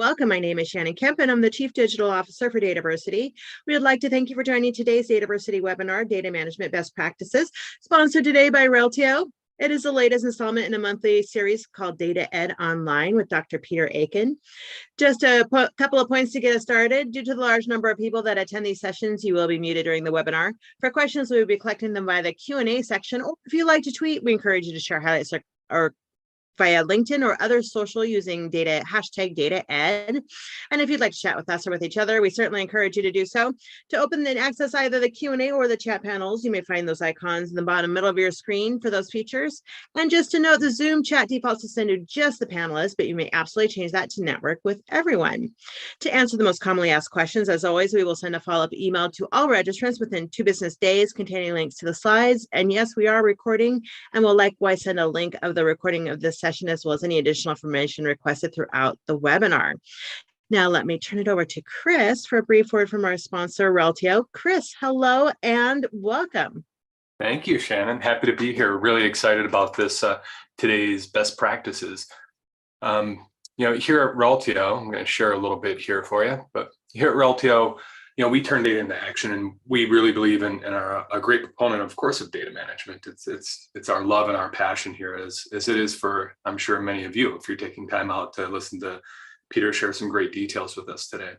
Welcome. My name is Shannon Kemp, and I'm the Chief Digital Officer for Dataversity. We would like to thank you for joining today's Dataversity webinar, Data Management Best Practices, sponsored today by Reltio. It is the latest installment in a monthly series called Data Ed Online with Dr. Peter Aiken. Just a couple of points to get us started. Due to the large number of people that attend these sessions, you will be muted during the webinar. For questions, we will be collecting them via the Q&A section, or if you like to tweet, we encourage you to share highlights or via LinkedIn or other social using hashtag data ed. And if you'd like to chat with us or with each other, we certainly encourage you to do so. To open and access either the Q&A or the chat panels, you may find those icons in the bottom middle of your screen for those features. And just to note, the Zoom chat defaults to send to just the panelists, but you may absolutely change that to network with everyone. To answer the most commonly asked questions, as always, we will send a follow-up email to all registrants within 2 business days containing links to the slides. And yes, we are recording, and we'll likewise send a link of the recording of this session as well as any additional information requested throughout the webinar. Now, let me turn it over to Chris for a brief word from our sponsor, Reltio. Chris, hello and welcome. Thank you, Shannon. Happy to be here. Really excited about this today's best practices. Here at Reltio, I'm going to share a little bit here for you, but here at Reltio, we turn data into action, and we really believe in and are a great proponent, of course, of data management. It's our love and our passion here, as it is for, I'm sure, many of you, if you're taking time out to listen to Peter share some great details with us today.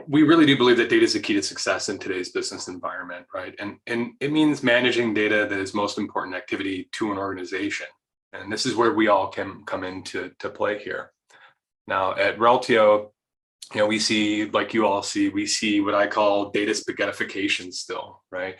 We really do believe that data is the key to success in today's business environment, right? And it means managing data that is most important activity to an organization. And this is where we all can come into play here. Now, at Reltio, we see, like you all see, we see what I call data spaghettification still, right?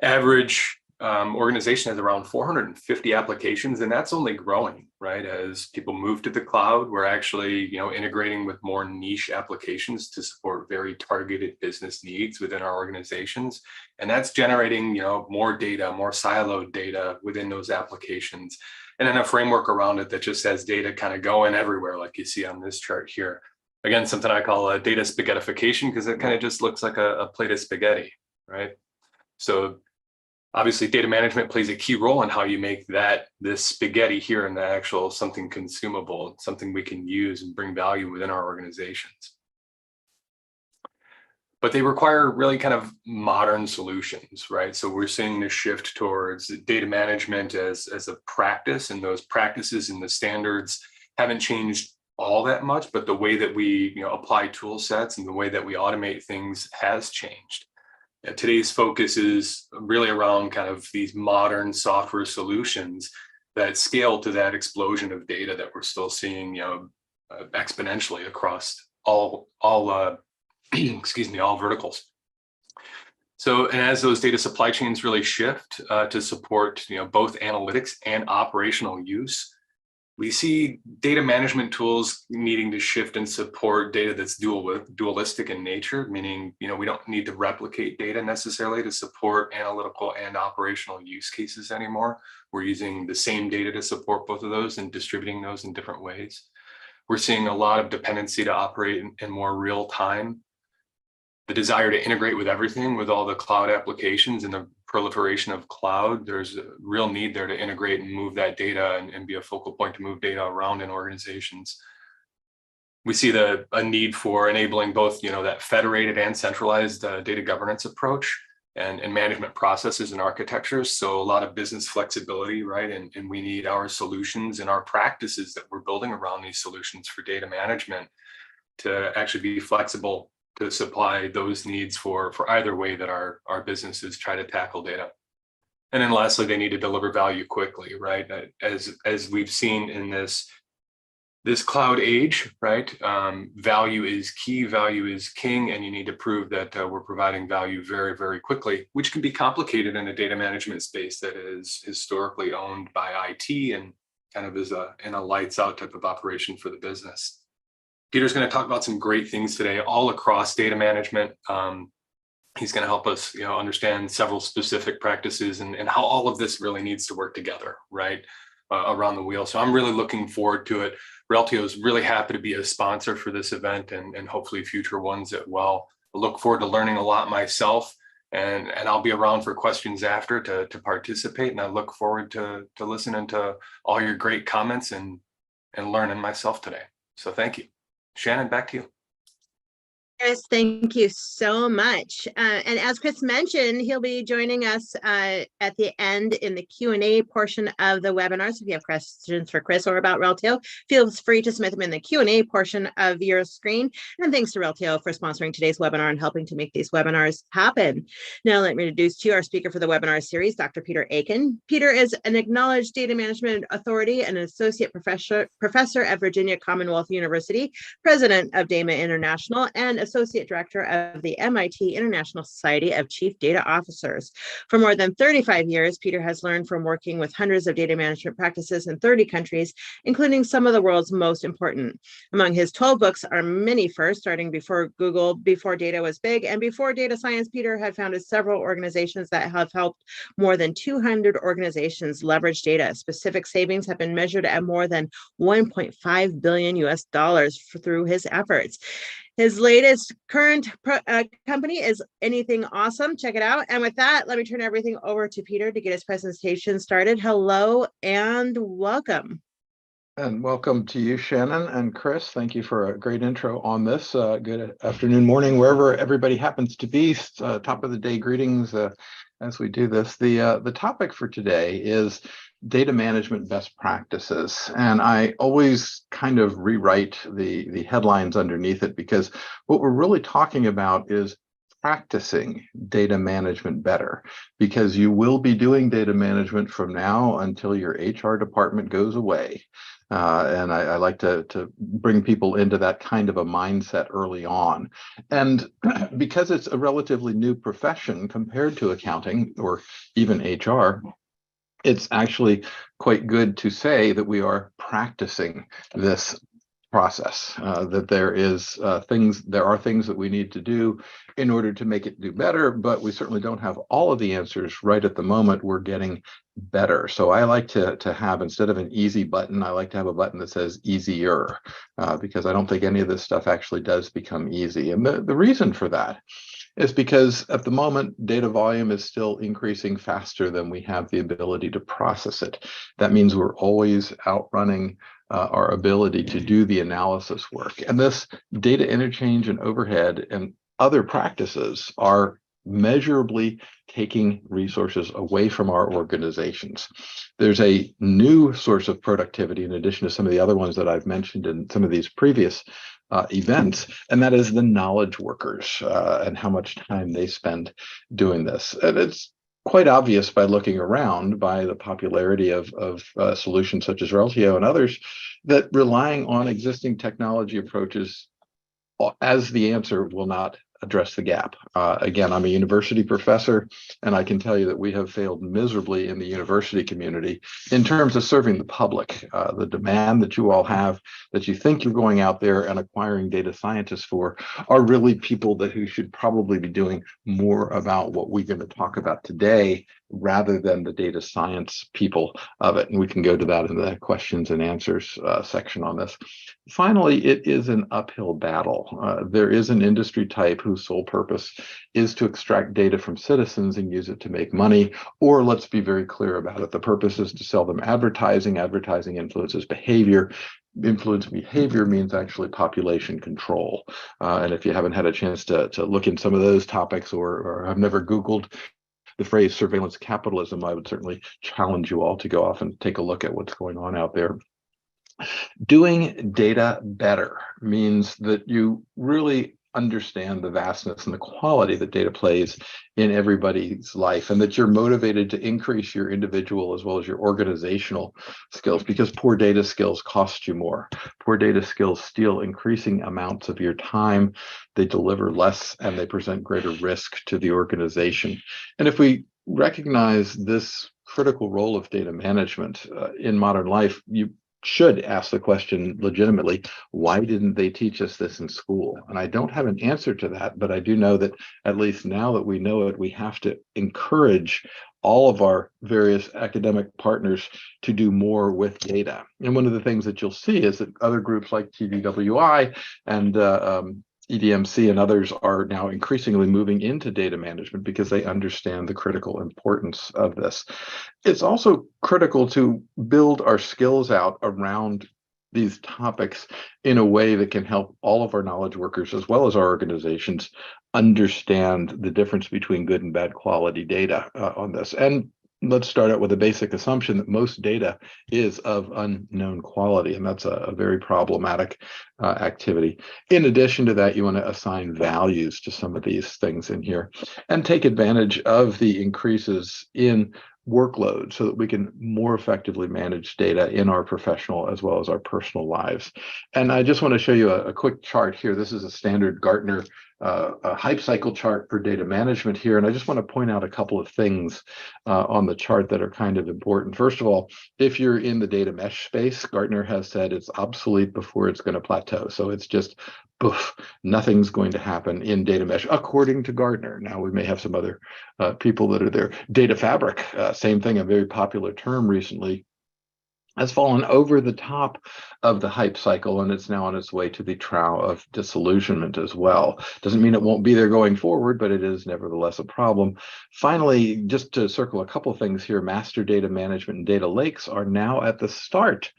Average organization has around 450 applications, and that's only growing, right? As people move to the cloud, we're actually, integrating with more niche applications to support very targeted business needs within our organizations. And that's generating, more data, more siloed data within those applications. And then a framework around it that just has data kind of going everywhere, like you see on this chart here. Again, something I call a data spaghettification, because it kind of just looks like a plate of spaghetti, right? So obviously data management plays a key role in how you make this spaghetti here into actual something consumable, something we can use and bring value within our organizations. But they require really kind of modern solutions, right? So we're seeing this shift towards data management as a practice, and those practices and the standards haven't changed all that much, but the way that we apply tool sets and the way that we automate things has changed. Today's focus is really around kind of these modern software solutions that scale to that explosion of data that we're still seeing, exponentially across all all verticals. So, and as those data supply chains really shift to support, both analytics and operational use, we see data management tools needing to shift and support data that's dualistic in nature, meaning, we don't need to replicate data necessarily to support analytical and operational use cases anymore. We're using the same data to support both of those and distributing those in different ways. We're seeing a lot of dependency to operate in more real time. The desire to integrate with everything, with all the cloud applications and the proliferation of cloud, there's a real need there to integrate and move that data and be a focal point to move data around in organizations. We see a need for enabling both, that federated and centralized data governance approach and management processes and architectures. So a lot of business flexibility, right? And we need our solutions and our practices that we're building around these solutions for data management to actually be flexible to supply those needs for either way that our businesses try to tackle data. And then lastly, they need to deliver value quickly, right? As we've seen in this cloud age, right? Value is key, value is king, and you need to prove that we're providing value very, very quickly, which can be complicated in a data management space that is historically owned by IT and kind of is in a lights out type of operation for the business. Peter's going to talk about some great things today all across data management. He's going to help us, understand several specific practices and how all of this really needs to work together, right, around the wheel. So I'm really looking forward to it. Reltio is really happy to be a sponsor for this event and hopefully future ones as well. I look forward to learning a lot myself, and I'll be around for questions after to participate. And I look forward to listening to all your great comments and learning myself today. So thank you. Shannon, back to you. Chris, thank you so much. And as Chris mentioned, he'll be joining us at the end in the Q&A portion of the webinar. So if you have questions for Chris or about Reltio, feel free to submit them in the Q&A portion of your screen. And thanks to Reltio for sponsoring today's webinar and helping to make these webinars happen. Now let me introduce to you our speaker for the webinar series, Dr. Peter Aiken. Peter is an acknowledged data management authority and an associate professor at Virginia Commonwealth University, president of DAMA International, and Associate Director of the MIT International Society of Chief Data Officers. For more than 35 years, Peter has learned from working with hundreds of data management practices in 30 countries, including some of the world's most important. Among his 12 books are many firsts, starting before Google, before data was big, and before data science. Peter had founded several organizations that have helped more than 200 organizations leverage data. Specific savings have been measured at more than 1.5 billion US dollars through his efforts. His latest current company is Anything Awesome. Check it out. And with that, let me turn everything over to Peter to get his presentation started. Hello and welcome. And welcome to you, Shannon and Chris. Thank you for a great intro on this. Good afternoon, morning, wherever everybody happens to be. Top of the day greetings as we do this. The topic for today is data management best practices. And I always kind of rewrite the headlines underneath it, because what we're really talking about is practicing data management better, because you will be doing data management from now until your HR department goes away. And I like to bring people into that kind of a mindset early on. And because it's a relatively new profession compared to accounting or even HR, it's actually quite good to say that we are practicing this process, that there are things that we need to do in order to make it do better, but we certainly don't have all of the answers right at the moment. We're getting better. So I like to have, instead of an easy button, I like to have a button that says easier, because I don't think any of this stuff actually does become easy. And the reason for that is because at the moment, data volume is still increasing faster than we have the ability to process it. That means we're always outrunning our ability to do the analysis work. And this data interchange and overhead and other practices are measurably taking resources away from our organizations. There's a new source of productivity in addition to some of the other ones that I've mentioned in some of these previous events, and that is the knowledge workers and how much time they spend doing this. And it's quite obvious by looking around, by the popularity of solutions such as Reltio and others, that relying on existing technology approaches as the answer will not address the gap. Again, I'm a university professor, and I can tell you that we have failed miserably in the university community in terms of serving the public. The demand that you all have, that you think you're going out there and acquiring data scientists for, are really people who should probably be doing more about what we're going to talk about today, rather than the data science people of it. And we can go to that in the questions and answers section on this. Finally, it is an uphill battle. There is an industry type whose sole purpose is to extract data from citizens and use it to make money, or let's be very clear about it, the purpose is to sell them advertising. Advertising influences behavior. Influence behavior means actually population control. And if you haven't had a chance to look in some of those topics, or have never Googled the phrase surveillance capitalism, I would certainly challenge you all to go off and take a look at what's going on out there. Doing data better means that you really understand the vastness and the quality that data plays in everybody's life, and that you're motivated to increase your individual as well as your organizational skills, because poor data skills cost you more. Poor data skills steal increasing amounts of your time, they deliver less, and they present greater risk to the organization. And if we recognize this critical role of data management in modern life, you should ask the question legitimately, why didn't they teach us this in school? And I don't have an answer to that, but I do know that at least now that we know it, we have to encourage all of our various academic partners to do more with data. And one of the things that you'll see is that other groups like TDWI and EDMC and others are now increasingly moving into data management because they understand the critical importance of this. It's also critical to build our skills out around these topics in a way that can help all of our knowledge workers as well as our organizations understand the difference between good and bad quality data on this. And let's start out with a basic assumption that most data is of unknown quality, and that's a very problematic activity. In addition to that, you want to assign values to some of these things in here and take advantage of the increases in workload so that we can more effectively manage data in our professional as well as our personal lives. And I just want to show you a quick chart here. This is a standard Gartner a hype cycle chart for data management here. And I just want to point out a couple of things on the chart that are kind of important. First of all, if you're in the data mesh space, Gartner has said it's obsolete before it's going to plateau. So it's just poof, nothing's going to happen in data mesh, according to Gartner. Now, we may have some other people that are there. Data fabric, same thing, a very popular term recently, has fallen over the top of the hype cycle, and it's now on its way to the trough of disillusionment as well. Doesn't mean it won't be there going forward, but it is nevertheless a problem. Finally, just to circle a couple of things here, master data management and data lakes are now at the start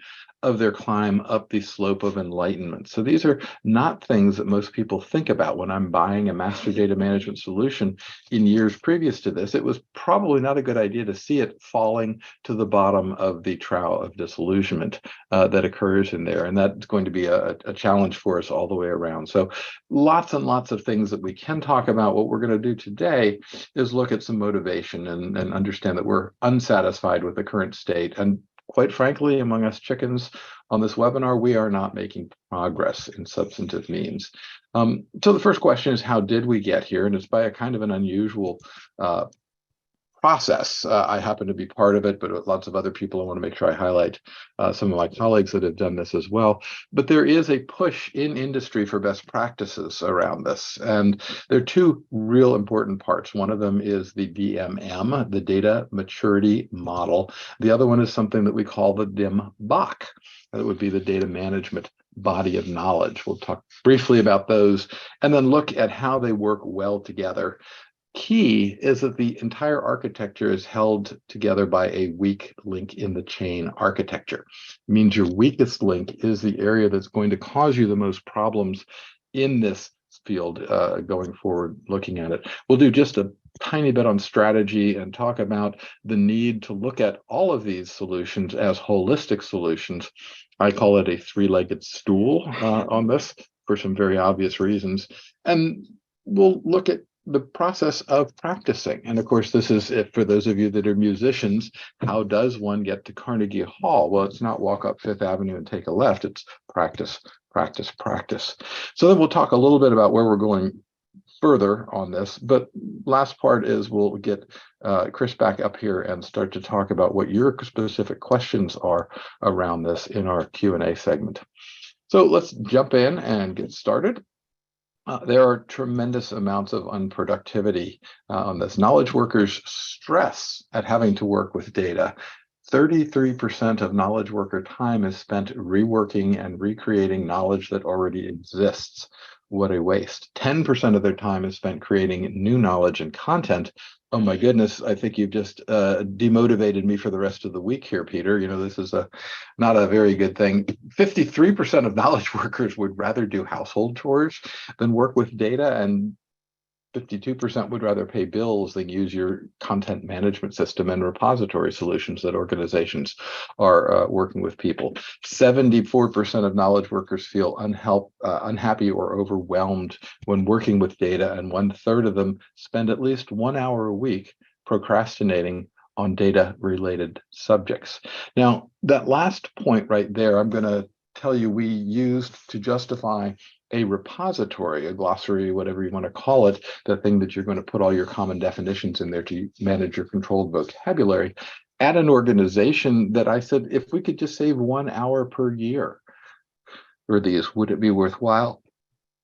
of their climb up the slope of enlightenment. So these are not things that most people think about when I'm buying a master data management solution. In years previous to this, it was probably not a good idea to see it falling to the bottom of the trough of disillusionment that occurs in there. And that's going to be a challenge for us all the way around. So lots and lots of things that we can talk about. What we're going to do today is look at some motivation and understand that we're unsatisfied with the current state. And quite frankly, among us chickens on this webinar, we are not making progress in substantive means. So the first question is, how did we get here? And it's by a kind of an unusual process. I happen to be part of it, but lots of other people, I want to make sure I highlight some of my colleagues that have done this as well. But there is a push in industry for best practices around this. And there are two real important parts. One of them is the DMM, the Data Maturity Model. The other one is something that we call the DMBOK. That would be the Data Management Body of Knowledge. We'll talk briefly about those and then look at how they work well together. Key is that the entire architecture is held together by a weak link in the chain architecture. It means your weakest link is the area that's going to cause you the most problems in this field going forward, looking at it. We'll do just a tiny bit on strategy and talk about the need to look at all of these solutions as holistic solutions. I call it a three-legged stool on this for some very obvious reasons. And we'll look at the process of practicing. And of course, this is it for those of you that are musicians. How does one get to Carnegie Hall? Well, it's not walk up Fifth Avenue and take a left. It's practice, practice, practice. So then we'll talk a little bit about where we're going further on this. But last part is we'll get Chris back up here and start to talk about what your specific questions are around this in our Q&A segment. So let's jump in and get started. There are tremendous amounts of unproductivity on this. Knowledge workers stress at having to work with data. 33% of knowledge worker time is spent reworking and recreating knowledge that already exists. What a waste. 10% of their time is spent creating new knowledge and content. Oh my goodness, I think you've just demotivated me for the rest of the week here, Peter. You know, this is not a very good thing. 53% of knowledge workers would rather do household chores than work with data, and 52% would rather pay bills than use your content management system and repository solutions that organizations are working with people. 74% of knowledge workers feel unhappy or overwhelmed when working with data, and 1/3 of them spend at least 1 hour a week procrastinating on data-related subjects. Now, that last point right there, I'm going to tell you we used to justify a repository, a glossary, whatever you want to call it, the thing that you're going to put all your common definitions in there to manage your controlled vocabulary, at an organization that I said, if we could just save 1 hour per year for these, would it be worthwhile?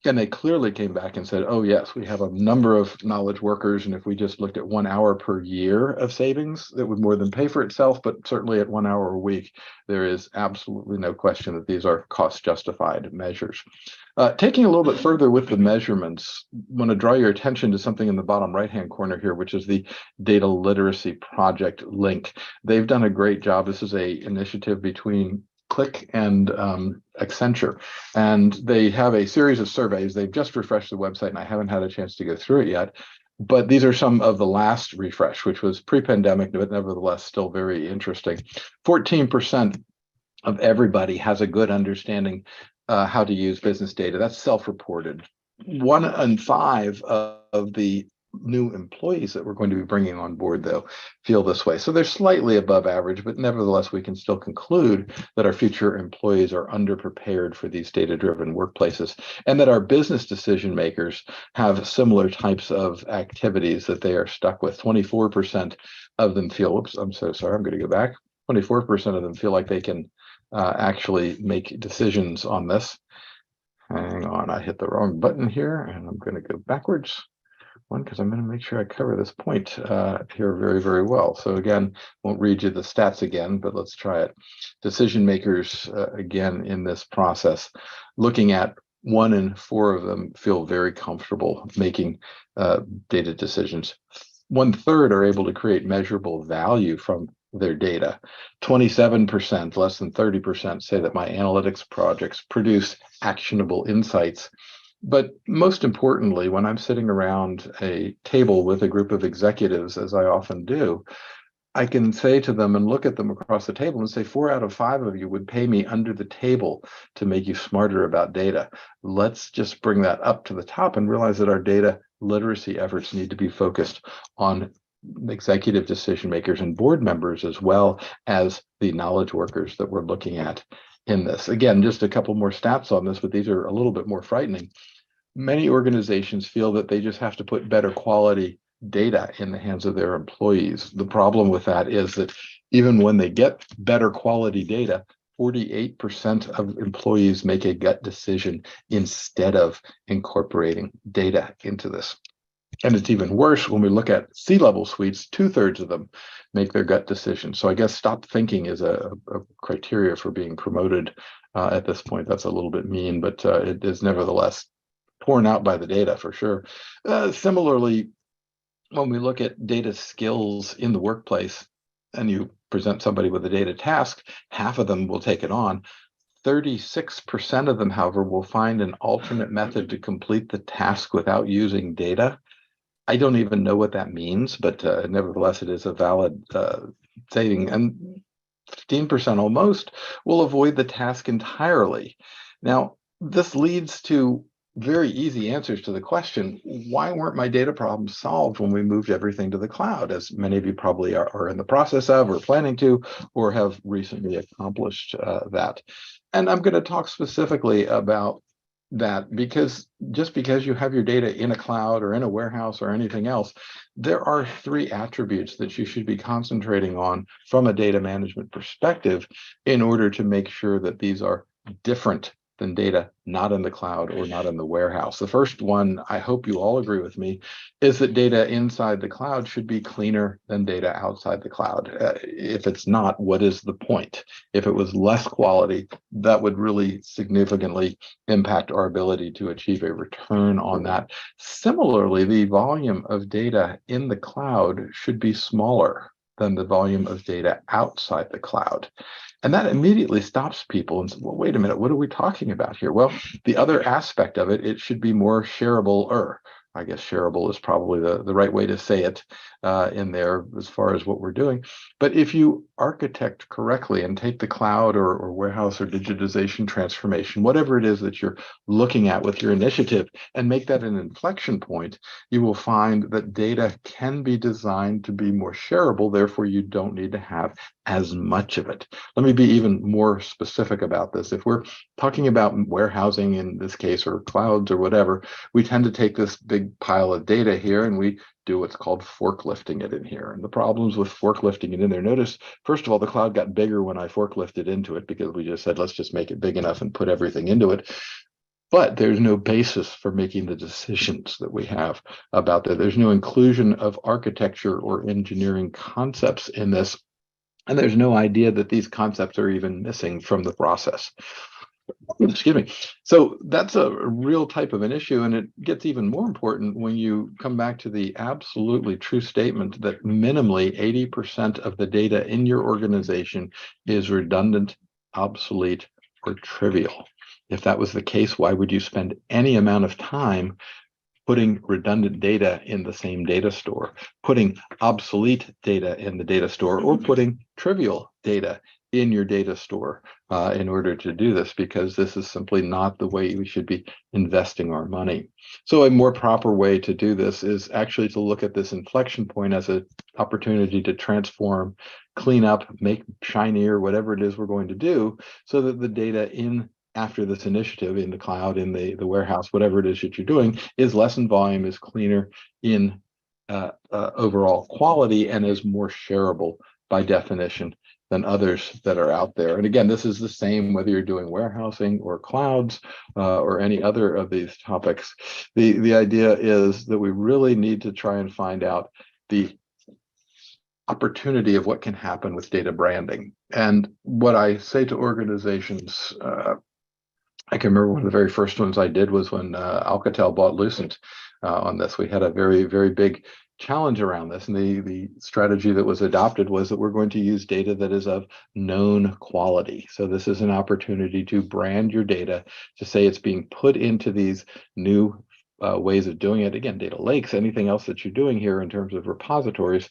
And they clearly came back and said, oh, yes, we have a number of knowledge workers. And if we just looked at 1 hour per year of savings, that would more than pay for itself. But certainly at 1 hour a week, there is absolutely no question that these are cost justified measures. Taking a little bit further with the measurements, I want to draw your attention to something in the bottom right-hand corner here, which is the Data Literacy Project link. They've done a great job. This is an initiative between Click and Accenture, and they have a series of surveys. They've just refreshed the website, and I haven't had a chance to go through it yet. But these are some of the last refresh, which was pre-pandemic, but nevertheless still very interesting. 14% of everybody has a good understanding how to use business data. That's self-reported. 1 in 5 of the new employees that we're going to be bringing on board, though, feel this way. So they're slightly above average, but nevertheless, we can still conclude that our future employees are underprepared for these data-driven workplaces, and that our business decision makers have similar types of activities that they are stuck with. 24% of them feel, whoops, I'm so sorry, I'm going to go back. 24% of them feel like they can actually make decisions on this. Hang on, I hit the wrong button here, and I'm going to go backwards. Because I'm going to make sure I cover this point here very, very well. So again, won't read you the stats again, but let's try it. Decision makers, again, in this process, looking at 1 in 4 of them feel very comfortable making data decisions. 1/3 are able to create measurable value from their data. 27%, less than 30%, say that my analytics projects produce actionable insights. But most importantly, when I'm sitting around a table with a group of executives, as I often do, I can say to them and look at them across the table and say, 4 out of 5 of you would pay me under the table to make you smarter about data. Let's just bring that up to the top and realize that our data literacy efforts need to be focused on executive decision makers and board members, as well as the knowledge workers that we're looking at in this. Again, just a couple more stats on this, but these are a little bit more frightening. Many organizations feel that they just have to put better quality data in the hands of their employees. The problem with that is that even when they get better quality data, 48% of employees make a gut decision instead of incorporating data into this. And it's even worse when we look at C-level suites. 2/3 of them make their gut decision. So I guess stop thinking is a criteria for being promoted at this point. That's a little bit mean, but it is nevertheless torn out by the data for sure. Similarly, when we look at data skills in the workplace and you present somebody with a data task, half of them will take it on. 36% of them, however, will find an alternate method to complete the task without using data. I don't even know what that means, but nevertheless, it is a valid saying. And 15% almost will avoid the task entirely. Now, this leads to very easy answers to the question, why weren't my data problems solved when we moved everything to the cloud, as many of you probably are in the process of, or planning to, or have recently accomplished that. And I'm going to talk specifically about that because just because you have your data in a cloud or in a warehouse or anything else, there are 3 attributes that you should be concentrating on from a data management perspective in order to make sure that these are different than data not in the cloud or not in the warehouse. The first one, I hope you all agree with me, is that data inside the cloud should be cleaner than data outside the cloud. If it's not, what is the point? If it was less quality, that would really significantly impact our ability to achieve a return on that. Similarly, the volume of data in the cloud should be smaller than the volume of data outside the cloud. And that immediately stops people and says, well, wait a minute, what are we talking about here? Well, the other aspect of it, it should be more shareable. I guess shareable is probably the right way to say it in there as far as what we're doing. But if you architect correctly and take the cloud or warehouse or digitization transformation, whatever it is that you're looking at with your initiative, and make that an inflection point, you will find that data can be designed to be more shareable. Therefore, you don't need to have as much of it. Let me be even more specific about this. If we're talking about warehousing in this case, or clouds or whatever, we tend to take this big pile of data here and we do what's called forklifting it in here. And the problems with forklifting it in there, notice, first of all, the cloud got bigger when I forklifted into it because we just said, let's just make it big enough and put everything into it. But there's no basis for making the decisions that we have about that. There's no inclusion of architecture or engineering concepts in this. And there's no idea that these concepts are even missing from the process. Excuse me. So that's a real type of an issue, and it gets even more important when you come back to the absolutely true statement that minimally 80% of the data in your organization is redundant obsolete, or trivial. If that was the case, why would you spend any amount of time putting redundant data in the same data store, putting obsolete data in the data store, or putting trivial data in your data store in order to do this? Because this is simply not the way we should be investing our money. So a more proper way to do this is actually to look at this inflection point as an opportunity to transform, clean up, make shinier, whatever it is we're going to do, so that the data in after this initiative in the cloud, in the warehouse, whatever it is that you're doing, is less in volume, is cleaner in overall quality, and is more shareable by definition than others that are out there. And again, this is the same whether you're doing warehousing or clouds or any other of these topics. The idea is that we really need to try and find out the opportunity of what can happen with data branding. And what I say to organizations, I can remember one of the very first ones I did was when Alcatel bought Lucent on this. We had a very, very big challenge around this. And the strategy that was adopted was that we're going to use data that is of known quality. So this is an opportunity to brand your data, to say it's being put into these new ways of doing it. Again, data lakes, anything else that you're doing here in terms of repositories,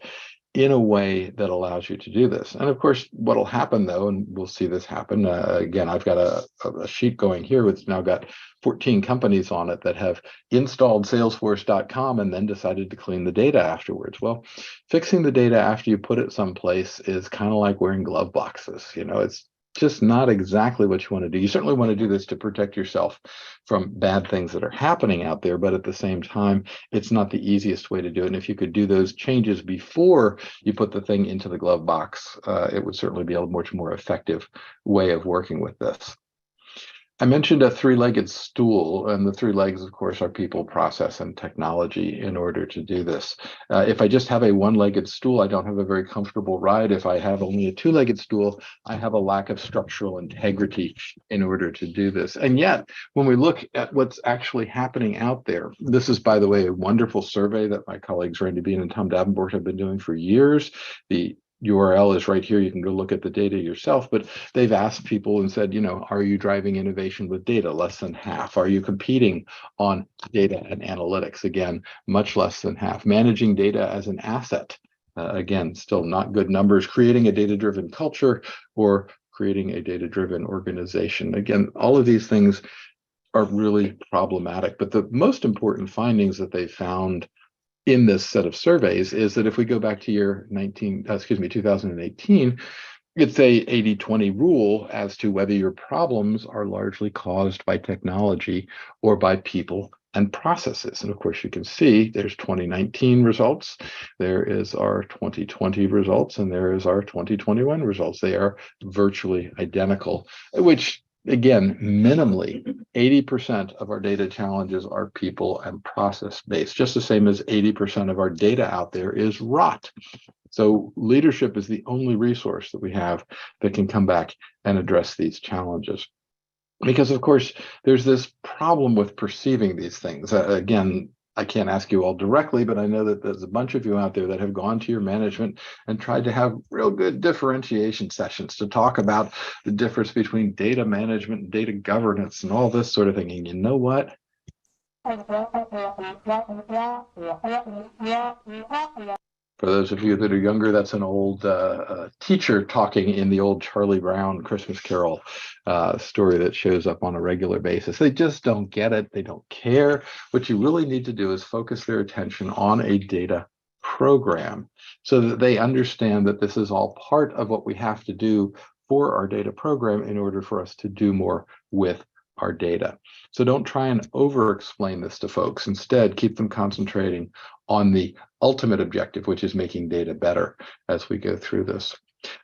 in a way that allows you to do this. And of course, what'll happen though, and we'll see this happen, again, I've got a sheet going here with now got 14 companies on it that have installed salesforce.com and then decided to clean the data afterwards. Well, fixing the data after you put it someplace is kind of like wearing glove boxes. You know, it's just not exactly what you want to do. You certainly want to do this to protect yourself from bad things that are happening out there, but at the same time, it's not the easiest way to do it. And if you could do those changes before you put the thing into the glove box, it would certainly be a much more effective way of working with this. I mentioned a three-legged stool, and the three legs, of course, are people, process, and technology in order to do this. If I just have a one-legged stool, I don't have a very comfortable ride. If I have only a two-legged stool, I have a lack of structural integrity in order to do this. And yet, when we look at what's actually happening out there, this is, by the way, a wonderful survey that my colleagues Randy Bean and Tom Davenport have been doing for years. The URL is right here. You can go look at the data yourself, but they've asked people and said, you know, are you driving innovation with data? Less than half. Are you competing on data and analytics? Again, much less than half. Managing data as an asset. Again, still not good numbers. Creating a data-driven culture or creating a data-driven organization. Again, all of these things are really problematic, but the most important findings that they found in this set of surveys is that if we go back to year 2018, it's a 80-20 rule as to whether your problems are largely caused by technology or by people and processes. And of course, you can see there's 2019 results, there is our 2020 results, and there is our 2021 results. They are virtually identical, which again, minimally 80% of our data challenges are people and process based, just the same as 80% of our data out there is rot. So leadership is the only resource that we have that can come back and address these challenges. Because of course, there's this problem with perceiving these things. Again, I can't ask you all directly, but I know that there's a bunch of you out there that have gone to your management and tried to have real good differentiation sessions to talk about the difference between data management and data governance and all this sort of thing. And you know what? For those of you that are younger, that's an old teacher talking in the old Charlie Brown Christmas Carol story that shows up on a regular basis. They just don't get it. They don't care. What you really need to do is focus their attention on a data program so that they understand that this is all part of what we have to do for our data program in order for us to do more with our data. So don't try and over-explain this to folks. Instead, keep them concentrating on the ultimate objective, which is making data better as we go through this.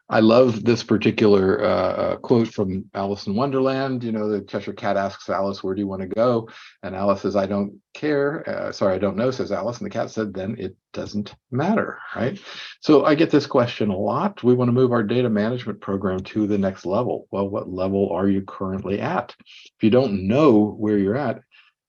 I love this particular quote from Alice in Wonderland. You know, the Cheshire Cat asks Alice, where do you want to go? And Alice says, I don't care. Sorry, I don't know, says Alice. And the cat said, then it doesn't matter, right? So I get this question a lot. We want to move our data management program to the next level. Well, what level are you currently at? If you don't know where you're at,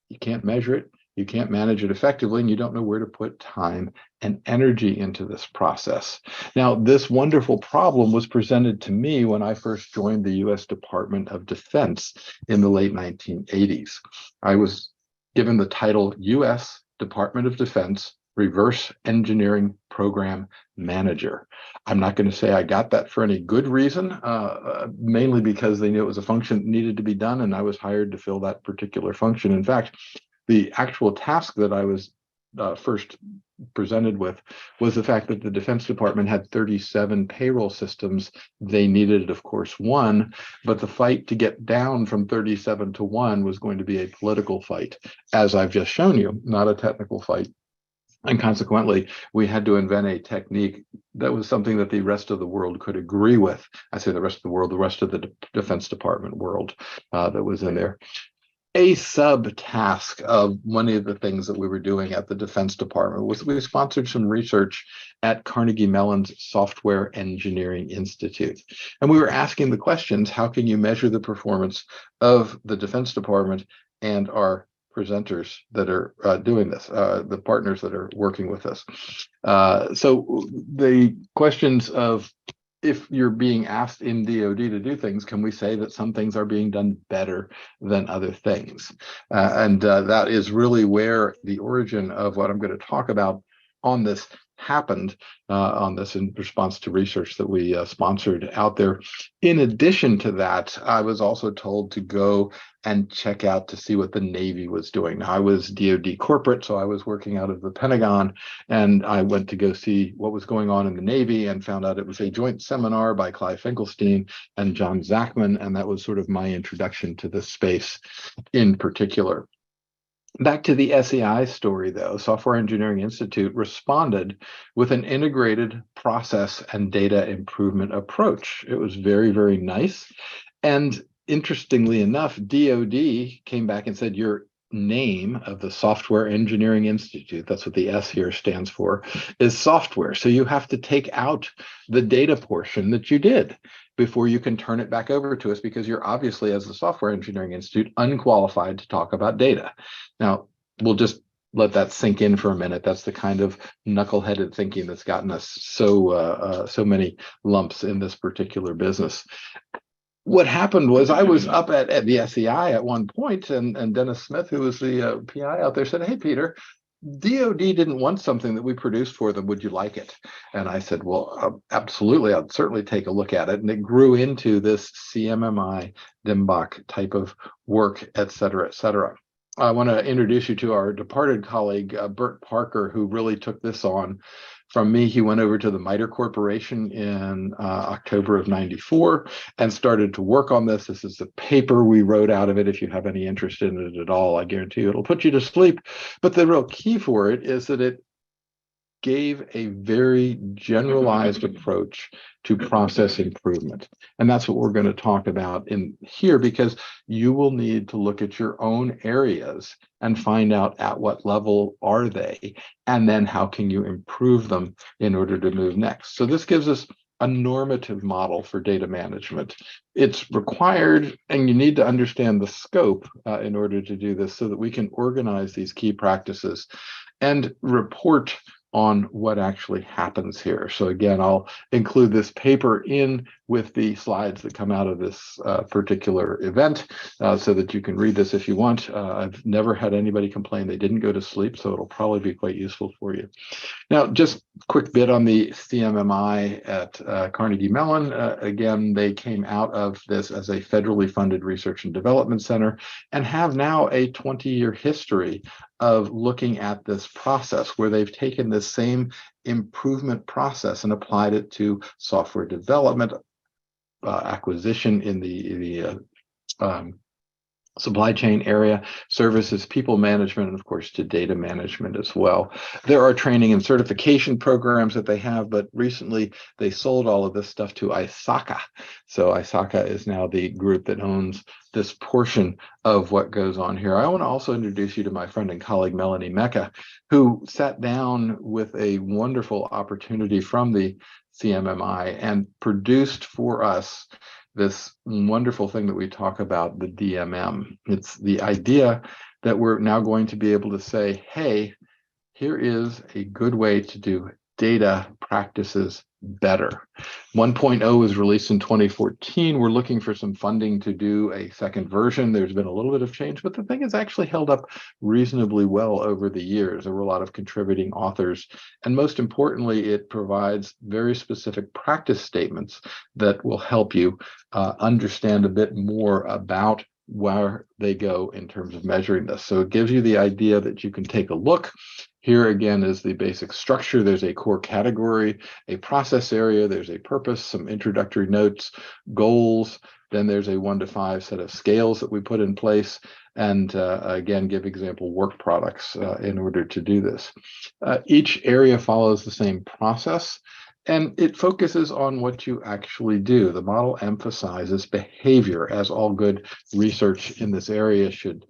you can't measure it. You can't manage it effectively, and you don't know where to put time and energy into this process. Now, this wonderful problem was presented to me when I first joined the U.S. Department of Defense in the late 1980s. I was given the title U.S. Department of Defense Reverse Engineering Program Manager. I'm not going to say I got that for any good reason, mainly because they knew it was a function that needed to be done, and I was hired to fill that particular function. In fact, the actual task that I was first presented with was the fact that the Defense Department had 37 payroll systems. They needed, of course, one, but the fight to get down from 37 to one was going to be a political fight, as I've just shown you, not a technical fight. And consequently, we had to invent a technique that was something that the rest of the world could agree with. I say the rest of the world, the rest of the Defense Department world that was in there. A subtask of one of the things that we were doing at the Defense Department was we sponsored some research at Carnegie Mellon's Software Engineering Institute. And we were asking the questions, how can you measure the performance of the Defense Department and our presenters that are doing this, the partners that are working with us. So the questions of, if you're being asked in DoD to do things, can we say that some things are being done better than other things? And that is really where the origin of what I'm going to talk about on this happened, on this in response to research that we sponsored out there. In addition to that, I was also told to go and check out to see what the Navy was doing. Now, I was DoD corporate, so I was working out of the Pentagon, and I went to go see what was going on in the Navy and found out it was a joint seminar by Clive Finkelstein and John Zachman, and that was sort of my introduction to this space in particular. Back to the SEI story, though, Software Engineering Institute responded with an integrated process and data improvement approach. It was very, very nice. And interestingly enough, DoD came back and said, your name of the Software Engineering Institute, that's what the S here stands for, is software. So you have to take out the data portion that you did before you can turn it back over to us, because you're obviously, as the Software Engineering Institute, unqualified to talk about data. Now, we'll just let that sink in for a minute. That's the kind of knuckleheaded thinking that's gotten us so many lumps in this particular business. What happened was I was up at the SEI at one point, and Dennis Smith, who was the PI out there, said, hey, Peter, DoD didn't want something that we produced for them. Would you like it? And I said, well, absolutely. I'd certainly take a look at it. And it grew into this CMMI, DMBOK type of work, et cetera, et cetera. I want to introduce you to our departed colleague, Bert Parker, who really took this on from me. He went over to the MITRE Corporation in October of '94 and started to work on this. This is the paper we wrote out of it. If you have any interest in it at all, I guarantee you it'll put you to sleep. But the real key for it is that it gave a very generalized approach to process improvement. And that's what we're going to talk about in here, because you will need to look at your own areas and find out at what level are they, and then how can you improve them in order to move next. So this gives us a normative model for data management. It's required, and you need to understand the scope in order to do this, so that we can organize these key practices and report on what actually happens here. So again, I'll include this paper in with the slides that come out of this particular event so that you can read this if you want. I've never had anybody complain they didn't go to sleep, so it'll probably be quite useful for you. Now, just a quick bit on the CMMI at Carnegie Mellon. Again, they came out of this as a federally funded research and development center and have now a 20-year history of looking at this process, where they've taken this same improvement process and applied it to software development, acquisition in the supply chain area, services, people management, and of course to data management as well. There are training and certification programs that they have, but recently they sold all of this stuff to ISACA. So ISACA is now the group that owns this portion of what goes on here. I want to also introduce you to my friend and colleague, Melanie Mecca, who sat down with a wonderful opportunity from the CMMI and produced for us this wonderful thing that we talk about, the DMM. It's the idea that we're now going to be able to say, hey, here is a good way to do data practices better. 1.0 was released in 2014. We're looking for some funding to do a second version. There's been a little bit of change, but the thing has actually held up reasonably well over the years. There were a lot of contributing authors. And most importantly, it provides very specific practice statements that will help you understand a bit more about where they go in terms of measuring this. So it gives you the idea that you can take a look. Here again is the basic structure. There's a core category, a process area, there's a purpose, some introductory notes, goals, then there's a 1 to 5 set of scales that we put in place, and again, give example work products in order to do this. Each area follows the same process, and it focuses on what you actually do. The model emphasizes behavior, as all good research in this area should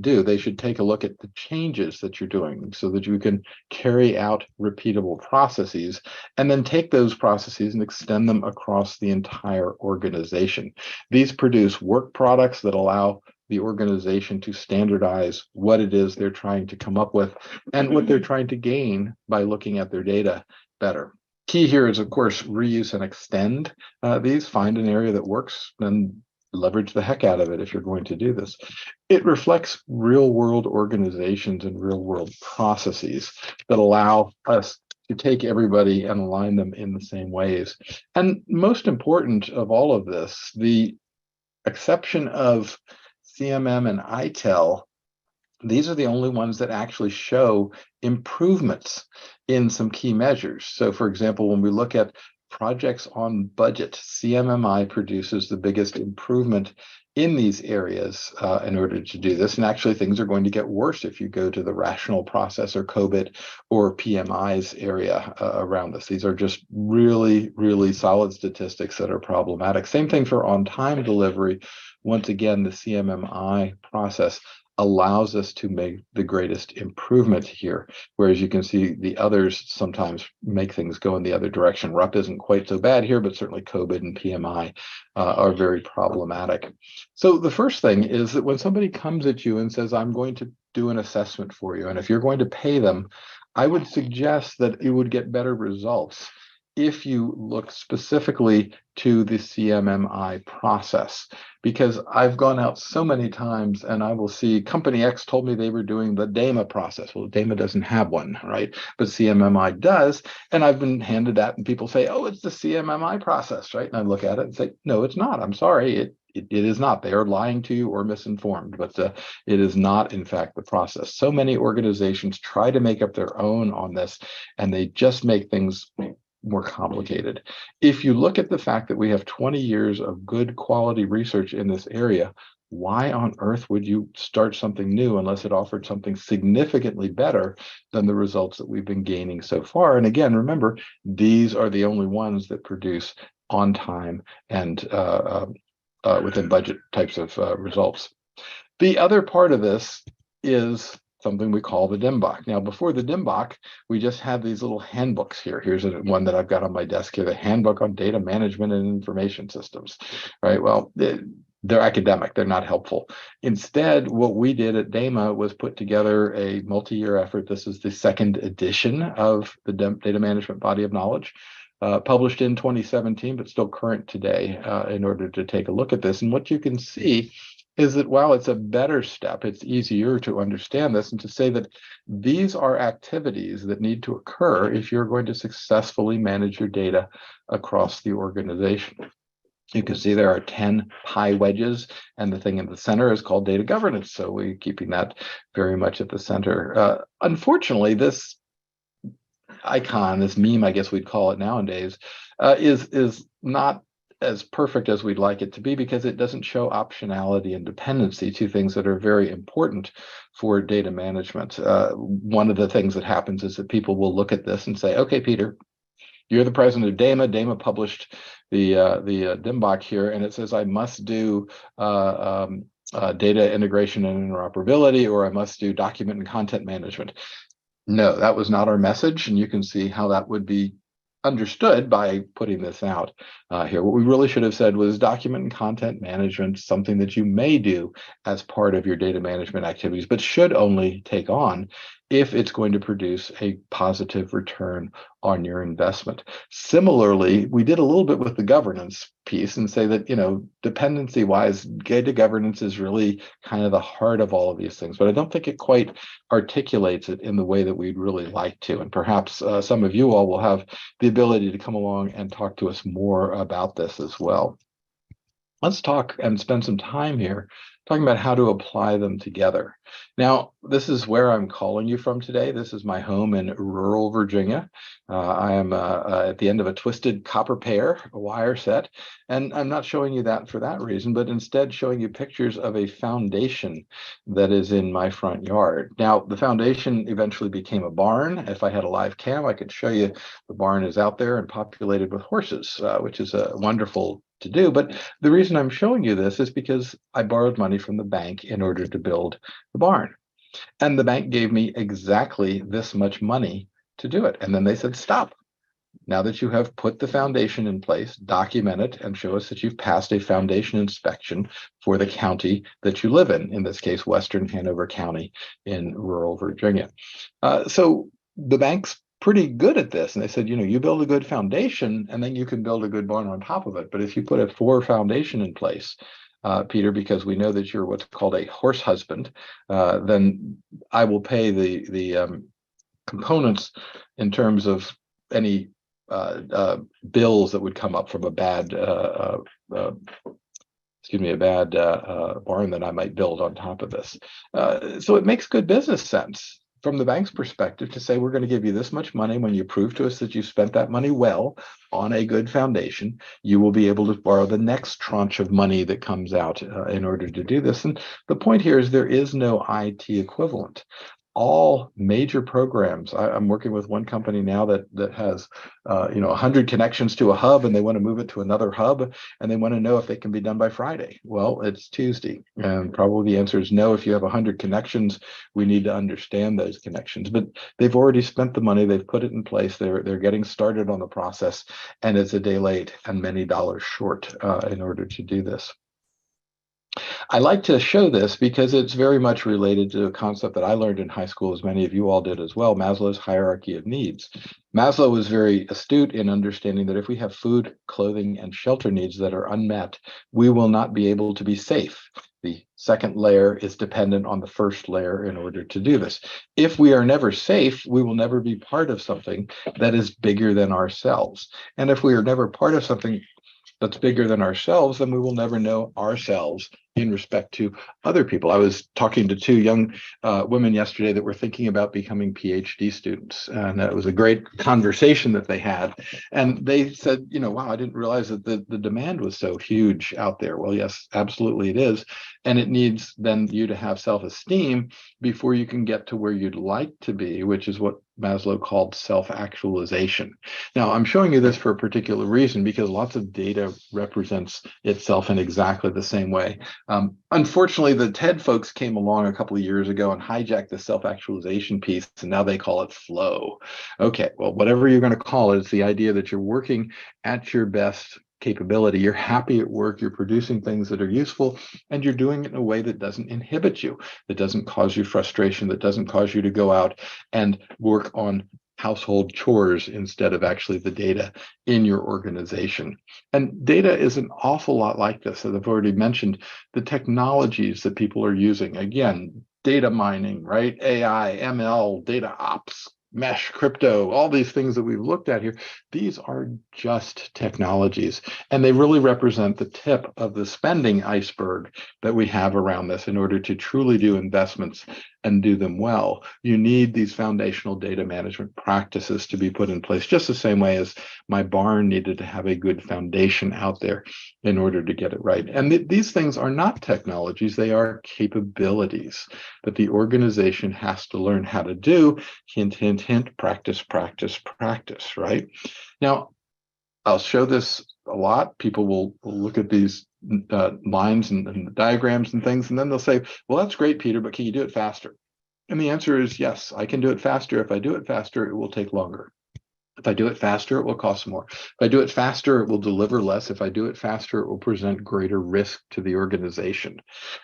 do. They should take a look at the changes that you're doing so that you can carry out repeatable processes and then take those processes and extend them across the entire organization. These produce work products that allow the organization to standardize what it is they're trying to come up with and what they're trying to gain by looking at their data better. Key here is, of course, reuse and extend these. Find an area that works and leverage the heck out of it if you're going to do this. It reflects real-world organizations and real-world processes that allow us to take everybody and align them in the same ways. And most important of all of this, the exception of CMM and ITEL, these are the only ones that actually show improvements in some key measures. So for example, when we look at projects on budget, CMMI produces the biggest improvement in these areas in order to do this. And actually things are going to get worse if you go to the rational process or COBIT or PMI's area around this. These are just really, really solid statistics that are problematic. Same thing for on-time delivery. Once again, the CMMI process allows us to make the greatest improvement here, whereas you can see the others sometimes make things go in the other direction. RUP isn't quite so bad here, but certainly COBIT and PMI are very problematic. So the first thing is that when somebody comes at you and says, I'm going to do an assessment for you, and if you're going to pay them, I would suggest that you would get better results if you look specifically to the CMMI process, because I've gone out so many times and I will see company X told me they were doing the DAMA process. Well, DAMA doesn't have one, right? But CMMI does. And I've been handed that and people say, oh, it's the CMMI process, right? And I look at it and say, no, it's not. I'm sorry. It is not. They are lying to you or misinformed, but it is not, in fact, the process. So many organizations try to make up their own on this, and they just make things more complicated. If you look at the fact that we have 20 years of good quality research in this area, why on earth would you start something new unless it offered something significantly better than the results that we've been gaining so far? And again, remember, these are the only ones that produce on time and within budget types of results. The other part of this is something we call the DIMBOK. Now, before the DIMBOK, we just had these little handbooks here. Here's one that I've got on my desk here, the Handbook on Data Management and Information Systems, right? Well, they're academic, they're not helpful. Instead, what we did at DAMA was put together a multi-year effort. This is the second edition of the Data Management Body of Knowledge. Published in 2017, but still current today in order to take a look at this. And what you can see is that while it's a better step, it's easier to understand this and to say that these are activities that need to occur if you're going to successfully manage your data across the organization. You can see there are 10 pie wedges, and the thing in the center is called data governance. So we're keeping that very much at the center. Unfortunately, this icon, this meme, I guess we'd call it nowadays, is not as perfect as we'd like it to be because it doesn't show optionality and dependency, two things that are very important for data management. One of the things that happens is that people will look at this and say, okay, Peter, you're the president of DAMA. DAMA published the DIMBOK here, and it says I must do data integration and interoperability, or I must do document and content management. No, that was not our message, and you can see how that would be understood by putting this out here. What we really should have said was document and content management, something that you may do as part of your data management activities, but should only take on if it's going to produce a positive return on your investment. Similarly, we did a little bit with the governance piece and say that, dependency wise, data governance is really kind of the heart of all of these things, but I don't think it quite articulates it in the way that we'd really like to. And perhaps some of you all will have the ability to come along and talk to us more about this as well. Let's talk and spend some time here talking about how to apply them together. Now, this is where I'm calling you from today. This is my home in rural Virginia. I am at the end of a twisted copper pair, a wire set, and I'm not showing you that for that reason, but instead showing you pictures of a foundation that is in my front yard. Now, the foundation eventually became a barn. If I had a live cam, I could show you the barn is out there and populated with horses, which is a wonderful to do. But the reason I'm showing you this is because I borrowed money from the bank in order to build the barn. And the bank gave me exactly this much money to do it. And then they said, stop. Now that you have put the foundation in place, document it and show us that you've passed a foundation inspection for the county that you live in this case, Western Hanover County in rural Virginia. So the bank's pretty good at this. And they said, you build a good foundation and then you can build a good barn on top of it. But if you put a poor foundation in place, Peter, because we know that you're what's called a horse husband, then I will pay the components in terms of any bills that would come up from a bad barn that I might build on top of this. So it makes good business sense from the bank's perspective to say, we're going to give you this much money. When you prove to us that you spent that money well on a good foundation, you will be able to borrow the next tranche of money that comes out in order to do this. And the point here is there is no IT equivalent. All major programs. I'm working with one company now that has 100 connections to a hub, and they want to move it to another hub, and they want to know if they can be done by Friday. Well, it's Tuesday, and probably the answer is no. If you have 100 connections, we need to understand those connections. But they've already spent the money, they've put it in place, they're getting started on the process, and it's a day late and many dollars short in order to do this. I like to show this because it's very much related to a concept that I learned in high school, as many of you all did as well, Maslow's hierarchy of needs. Maslow was very astute in understanding that if we have food, clothing, and shelter needs that are unmet, we will not be able to be safe. The second layer is dependent on the first layer in order to do this. If we are never safe, we will never be part of something that is bigger than ourselves. And if we are never part of something that's bigger than ourselves, then we will never know ourselves in respect to other people. I was talking to two young women yesterday that were thinking about becoming PhD students, and it was a great conversation that they had. And they said, wow, I didn't realize that the demand was so huge out there. Well, yes, absolutely it is. And it needs then you to have self-esteem before you can get to where you'd like to be, which is what Maslow called self-actualization. Now, I'm showing you this for a particular reason because lots of data represents itself in exactly the same way. Unfortunately, the TED folks came along a couple of years ago and hijacked the self-actualization piece, and now they call it flow. Okay, well, whatever you're going to call it, it's the idea that you're working at your best capability. You're happy at work, you're producing things that are useful, and you're doing it in a way that doesn't inhibit you, that doesn't cause you frustration, that doesn't cause you to go out and work on household chores instead of actually the data in your organization. And data is an awful lot like this. As I've already mentioned, the technologies that people are using, again, data mining, right? AI, ML, data ops, mesh, crypto, all these things that we've looked at here, these are just technologies. And they really represent the tip of the spending iceberg that we have around this in order to truly do investments and do them well. You need these foundational data management practices to be put in place, just the same way as my barn needed to have a good foundation out there in order to get it right. And these things are not technologies, they are capabilities that the organization has to learn how to do. Hint, hint, hint, practice, practice, practice, right? Now, I'll show this a lot. People will look at these lines and diagrams and things, and then they'll say, well, that's great, Peter, but can you do it faster? And the answer is yes, I can do it faster. If I do it faster, it will take longer. If I do it faster, it will cost more. If I do it faster, it will deliver less. If I do it faster, it will present greater risk to the organization.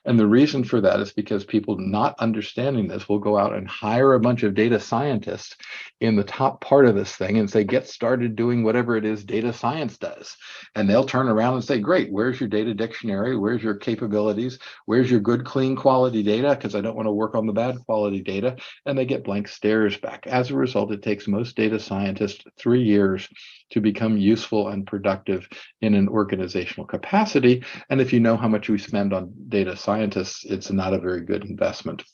And the reason for that is because people not understanding this will go out and hire a bunch of data scientists in the top part of this thing and say, get started doing whatever it is data science does. And they'll turn around and say, great, where's your data dictionary? Where's your capabilities? Where's your good, clean quality data? Because I don't want to work on the bad quality data. And they get blank stares back. As a result, it takes most data scientists 3 years to become useful and productive in an organizational capacity. And if you know how much we spend on data scientists, it's not a very good investment.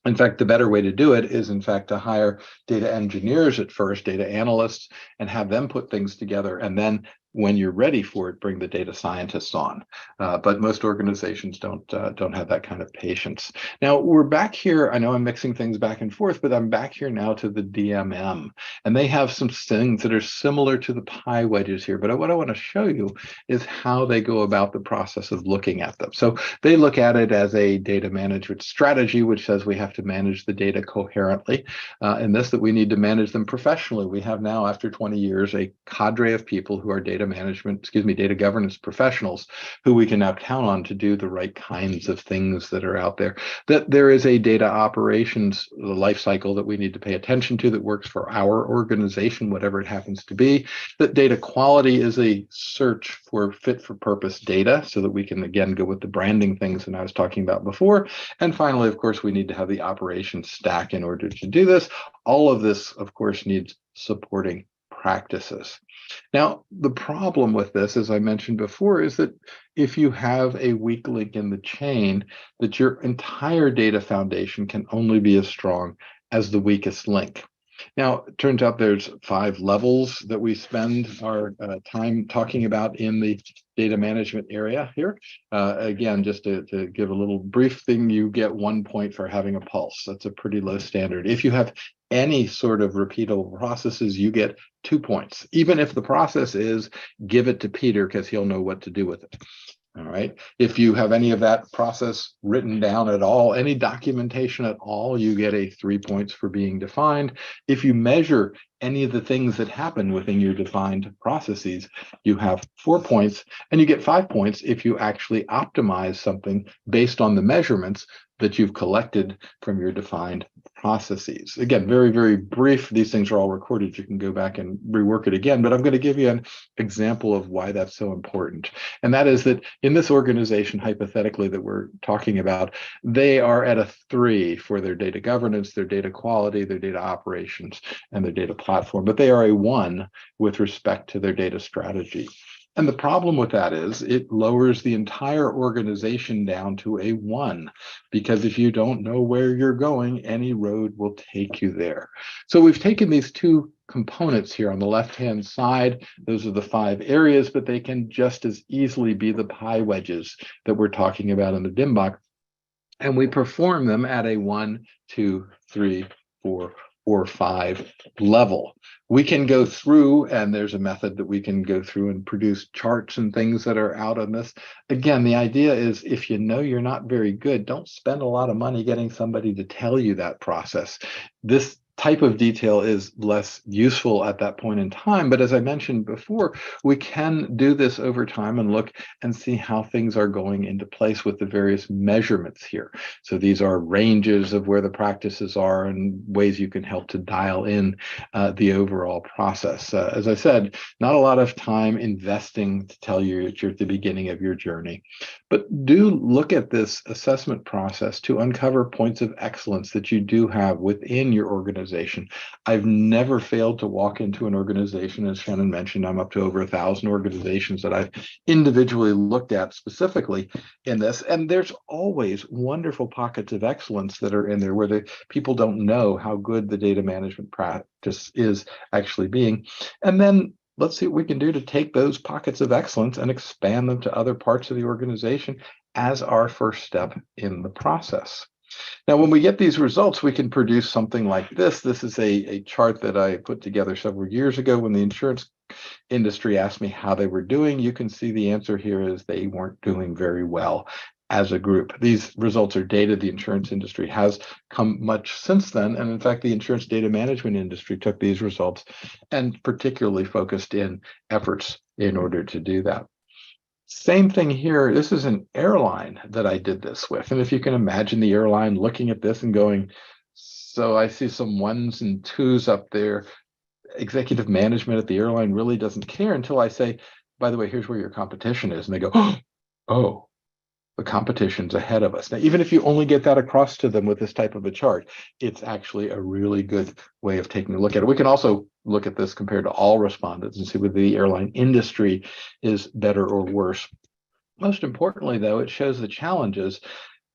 In fact, the better way to do it is, in fact, to hire data engineers at first, data analysts, and have them put things together. And then when you're ready for it, bring the data scientists on. But most organizations don't have that kind of patience. Now we're back here. I know I'm mixing things back and forth, but I'm back here now to the DMM, and they have some things that are similar to the pie wedges here. But what I want to show you is how they go about the process of looking at them. So they look at it as a data management strategy, which says we have to manage the data coherently, and that we need to manage them professionally. We have now, after 20 years, a cadre of people who are data governance professionals who we can now count on to do the right kinds of things that are out there. That there is a data operations life cycle that we need to pay attention to that works for our organization, whatever it happens to be. That data quality is a search for fit for purpose data so that we can, again, go with the branding things that I was talking about before. And finally, of course, we need to have the operations stack in order to do this. All of this, of course, needs supporting practices. Now, the problem with this, as I mentioned before, is that if you have a weak link in the chain, that your entire data foundation can only be as strong as the weakest link. Now, it turns out there's 5 levels that we spend our time talking about in the data management area here. Again, just to give a little brief thing, you get 1 point for having a pulse. That's a pretty low standard. If you have any sort of repeatable processes, you get 2 points, even if the process is give it to Peter because he'll know what to do with it. All right. If you have any of that process written down at all, any documentation at all, you get a 3 points for being defined. If you measure any of the things that happen within your defined processes, you have 4 points, and you get 5 points if you actually optimize something based on the measurements that you've collected from your defined processes. Again, very, very brief. These things are all recorded. You can go back and rework it again, but I'm going to give you an example of why that's so important. And that is that in this organization, hypothetically, that we're talking about, they are at a 3 for their data governance, their data quality, their data operations, and their data platform, but they are a 1 with respect to their data strategy. And the problem with that is it lowers the entire organization down to a 1, because if you don't know where you're going, any road will take you there. So we've taken these 2 components here on the left-hand side. Those are the 5 areas, but they can just as easily be the pie wedges that we're talking about in the DIMBOK. And we perform them at a 1, 2, 3, 4, or 5 level. We can go through, and there's a method that we can go through and produce charts and things that are out on this. Again, the idea is if you know you're not very good, don't spend a lot of money getting somebody to tell you that process. This type of detail is less useful at that point in time. But as I mentioned before, we can do this over time and look and see how things are going into place with the various measurements here. So these are ranges of where the practices are and ways you can help to dial in the overall process. As I said, not a lot of time investing to tell you that you're at the beginning of your journey, but do look at this assessment process to uncover points of excellence that you do have within your organization. I've never failed to walk into an organization. As Shannon mentioned, I'm up to over 1,000 organizations that I've individually looked at specifically in this. And there's always wonderful pockets of excellence that are in there where the people don't know how good the data management practice is actually being. And then let's see what we can do to take those pockets of excellence and expand them to other parts of the organization as our first step in the process. Now, when we get these results, we can produce something like this. This is a chart that I put together several years ago when the insurance industry asked me how they were doing. You can see the answer here is they weren't doing very well. as a group. These results are data the insurance industry has come much since then. And in fact, the insurance data management industry took these results and particularly focused in efforts in order to do that. Same thing here. This is an airline that I did this with. And if you can imagine the airline looking at this and going, so I see some ones and twos up there. Executive management at the airline really doesn't care until I say, by the way, here's where your competition is. And they go, oh, the competition's ahead of us. Now, even if you only get that across to them with this type of a chart, it's actually a really good way of taking a look at it. We can also look at this compared to all respondents and see whether the airline industry is better or worse. Most importantly, though, it shows the challenges.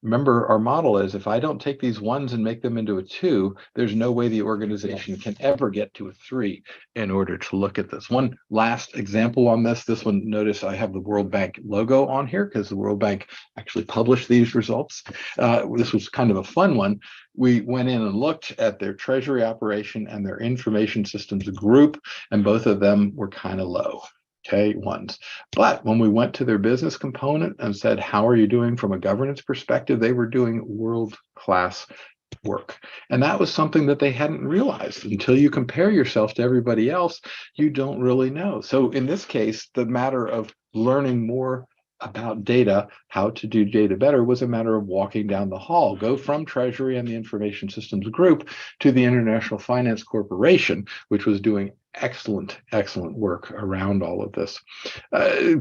Remember, our model is if I don't take these ones and make them into a two, there's no way the organization can ever get to a three in order to look at this. One last example on this one, notice I have the World Bank logo on here because the World Bank actually published these results. This was kind of a fun one. We went in and looked at their treasury operation and their information systems group, and both of them were kind of low. Okay, ones. But when we went to their business component and said, how are you doing from a governance perspective? They were doing world-class work. And that was something that they hadn't realized. Until you compare yourself to everybody else, you don't really know. So in this case, the matter of learning more about data, how to do data better, was a matter of walking down the hall, go from Treasury and the Information Systems Group to the International Finance Corporation, which was doing excellent work around all of this.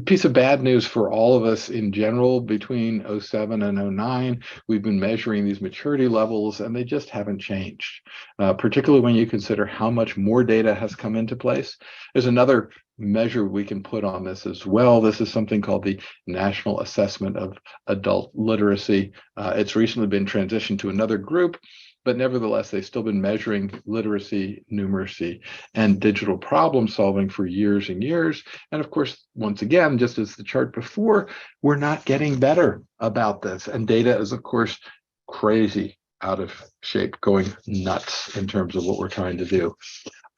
Piece of bad news for all of us in general, between 07 and 09, we've been measuring these maturity levels and they just haven't changed, particularly when you consider how much more data has come into place. There's another measure we can put on this as well. This is something called the National Assessment of Adult Literacy. It's recently been transitioned to another group, but nevertheless, they've still been measuring literacy, numeracy, and digital problem solving for years and years. And of course, once again, just as the chart before, we're not getting better about this. And data is, of course, crazy out of shape, going nuts in terms of what we're trying to do.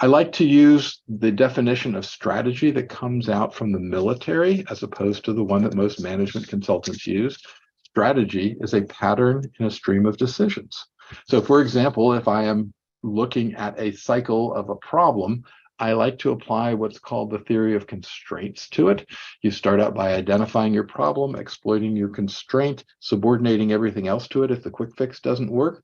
I like to use the definition of strategy that comes out from the military as opposed to the one that most management consultants use. Strategy is a pattern in a stream of decisions. So for example, if I am looking at a cycle of a problem, I like to apply what's called the theory of constraints to it. You start out by identifying your problem, exploiting your constraint, subordinating everything else to it if the quick fix doesn't work,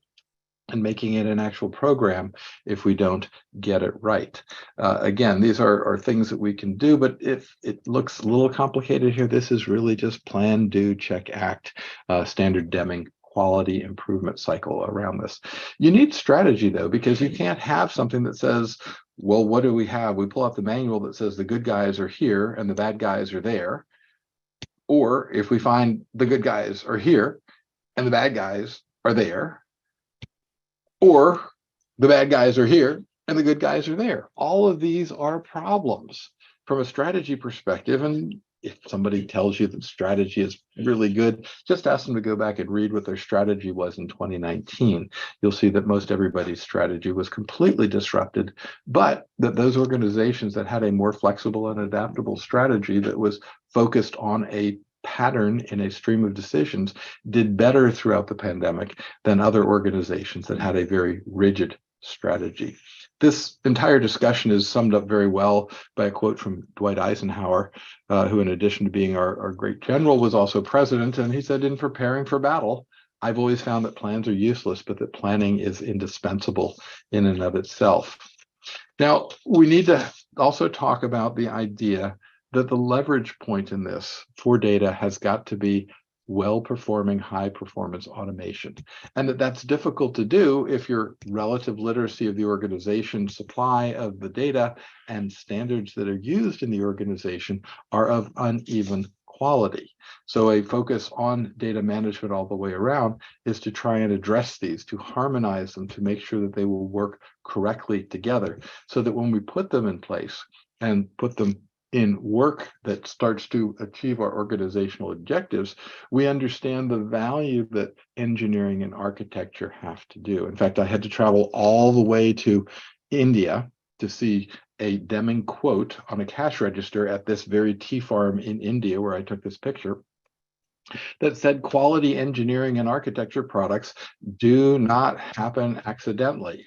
and making it an actual program if we don't get it right. Again, these are things that we can do, but if it looks a little complicated here, this is really just plan, do, check, act, standard Deming quality improvement cycle around this. You need strategy though, because you can't have something that says, well, what do we have? We pull out the manual that says the good guys are here and the bad guys are there. Or if we find the good guys are here and the bad guys are there, or the bad guys are here and the good guys are there. All of these are problems from a strategy perspective. And if somebody tells you that strategy is really good, just ask them to go back and read what their strategy was in 2019. You'll see that most everybody's strategy was completely disrupted, but that those organizations that had a more flexible and adaptable strategy that was focused on a pattern in a stream of decisions did better throughout the pandemic than other organizations that had a very rigid strategy. This entire discussion is summed up very well by a quote from Dwight Eisenhower, who in addition to being our great general was also president. And he said, in preparing for battle, I've always found that plans are useless, but that planning is indispensable in and of itself. Now, we need to also talk about the idea that the leverage point in this for data has got to be well-performing, high-performance automation. And that's difficult to do if your relative literacy of the organization, supply of the data, and standards that are used in the organization are of uneven quality. So a focus on data management all the way around is to try and address these, to harmonize them, to make sure that they will work correctly together, so that when we put them in place and put them in work that starts to achieve our organizational objectives, we understand the value that engineering and architecture have to do. In fact, I had to travel all the way to India to see a Deming quote on a cash register at this very tea farm in India where I took this picture. that said quality engineering and architecture products do not happen accidentally.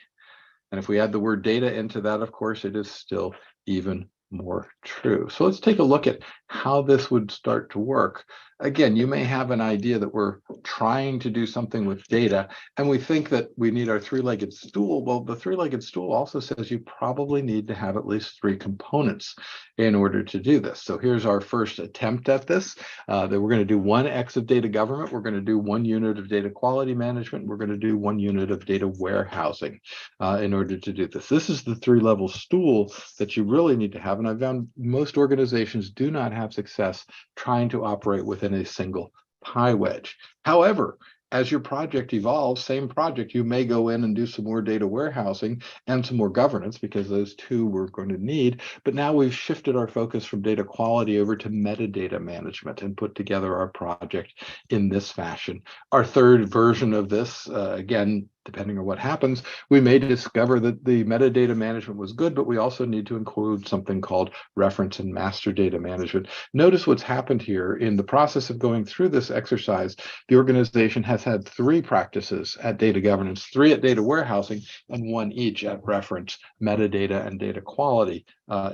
And if we add the word data into that, of course, it is still even more true. So let's take a look at how this would start to work. Again, you may have an idea that we're trying to do something with data, and we think that we need our three-legged stool. Well, the three-legged stool also says you probably need to have at least three components in order to do this. So here's our first attempt at this. That we're going to do 1X of data government. We're going to do 1 unit of data quality management. We're going to do 1 unit of data warehousing in order to do this. This is the three-level stool that you really need to have. And I've found most organizations do not have success trying to operate within a single pie wedge. However, as your project evolves, same project, you may go in and do some more data warehousing and some more governance, because those two we're going to need. But now we've shifted our focus from data quality over to metadata management and put together our project in this fashion. Our third version of this, again, depending on what happens, we may discover that the metadata management was good, but we also need to include something called reference and master data management. Notice what's happened here in the process of going through this exercise. The organization has had 3 practices at data governance, 3 at data warehousing, and 1 each at reference, metadata, and data quality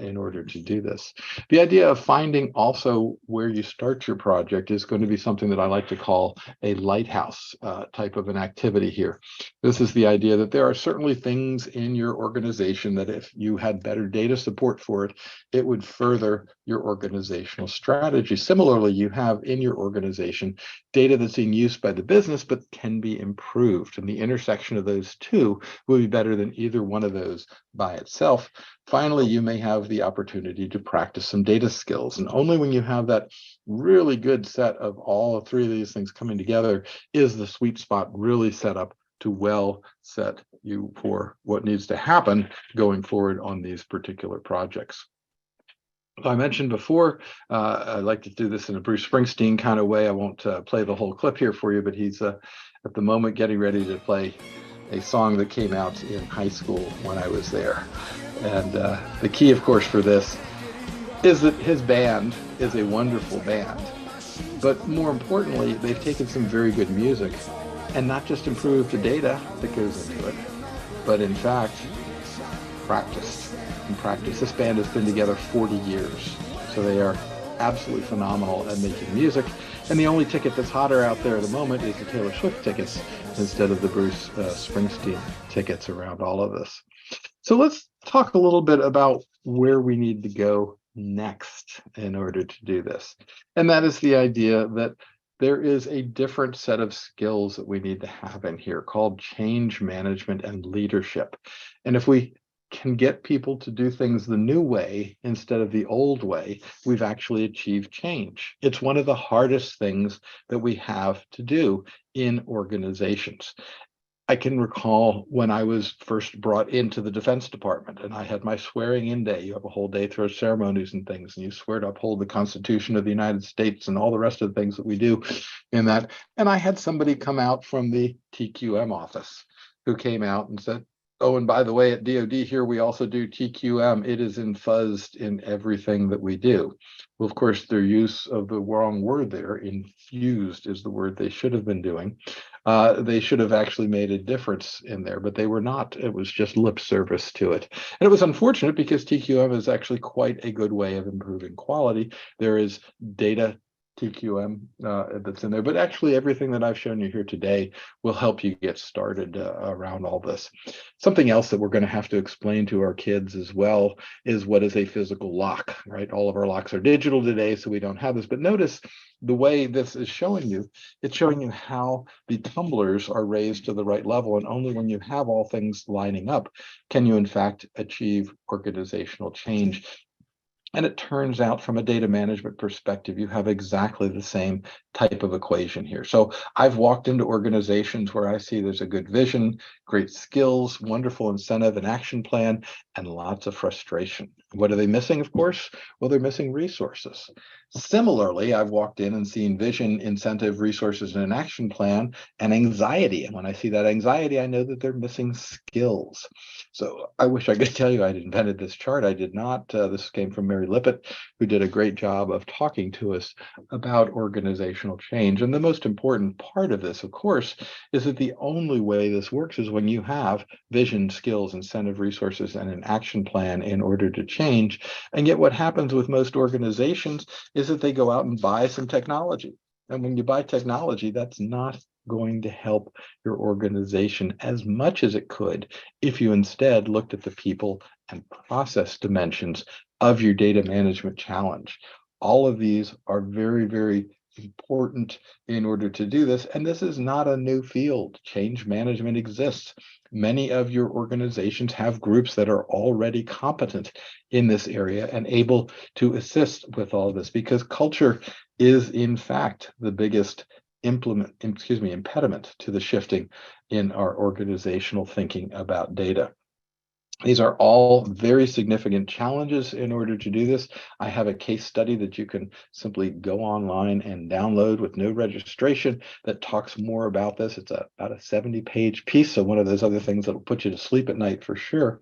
in order to do this. The idea of finding also where you start your project is going to be something that I like to call a lighthouse type of an activity here. This is the idea that there are certainly things in your organization that if you had better data support for it, it would further your organizational strategy. Similarly, you have in your organization data that's in use by the business, but can be improved. And the intersection of those two will be better than either one of those by itself. Finally, you may have the opportunity to practice some data skills. And only when you have that really good set of all 3 of these things coming together is the sweet spot really set up to well set you for what needs to happen going forward on these particular projects. I mentioned before, I like to do this in a Bruce Springsteen kind of way. I won't play the whole clip here for you, but he's at the moment getting ready to play a song that came out in high school when I was there. And the key, of course, for this is that his band is a wonderful band. But more importantly, they've taken some very good music and not just improved the data that goes into it, but in fact, practiced and practiced. This band has been together 40 years, so they are absolutely phenomenal at making music. And the only ticket that's hotter out there at the moment is the Taylor Swift tickets instead of the Bruce Springsteen tickets around all of this. So let's talk a little bit about where we need to go next in order to do this. And that is the idea that there is a different set of skills that we need to have in here called change management and leadership. And if we can get people to do things the new way instead of the old way, we've actually achieved change. It's one of the hardest things that we have to do in organizations. I can recall when I was first brought into the Defense Department and I had my swearing in day. You have a whole day through ceremonies and things, and you swear to uphold the Constitution of the United States and all the rest of the things that we do in that. And I had somebody come out from the TQM office who came out and said, oh, and by the way, at DoD here, we also do TQM. It is infuzzed in everything that we do. Well, of course, their use of the wrong word there, infused is the word they should have been doing. They should have actually made a difference in there, but they were not. It was just lip service to it. And it was unfortunate because TQM is actually quite a good way of improving quality. There is data TQM that's in there, but actually everything that I've shown you here today will help you get started around all this. Something else that we're going to have to explain to our kids as well is what is a physical lock, right? All of our locks are digital today, so we don't have this, but notice the way this is showing you, it's showing you how the tumblers are raised to the right level, and only when you have all things lining up can you in fact achieve organizational change. And it turns out from a data management perspective, you have exactly the same type of equation here. So I've walked into organizations where I see there's a good vision, great skills, wonderful incentive and action plan, and lots of frustration. What are they missing, of course? Well, they're missing resources. Similarly, I've walked in and seen vision, incentive, resources, and an action plan, and anxiety. And when I see that anxiety, I know that they're missing skills. So I wish I could tell you I'd invented this chart. I did not. This came from Mary Lippett, who did a great job of talking to us about organizational change. And the most important part of this, of course, is that the only way this works is when you have vision, skills, incentive, resources, and an action plan in order to change. And yet what happens with most organizations is that they go out and buy some technology. And when you buy technology, that's not going to help your organization as much as it could if you instead looked at the people and process dimensions of your data management challenge. All of these are very, very important in order to do this. And this is not a new field. Change management exists. Many of your organizations have groups that are already competent in this area and able to assist with all of this, because culture is in fact the biggest impediment to the shifting in our organizational thinking about data. These are all very significant challenges in order to do this. I have a case study that you can simply go online and download with no registration that talks more about this. It's about a 70-page piece, so one of those other things that'll put you to sleep at night for sure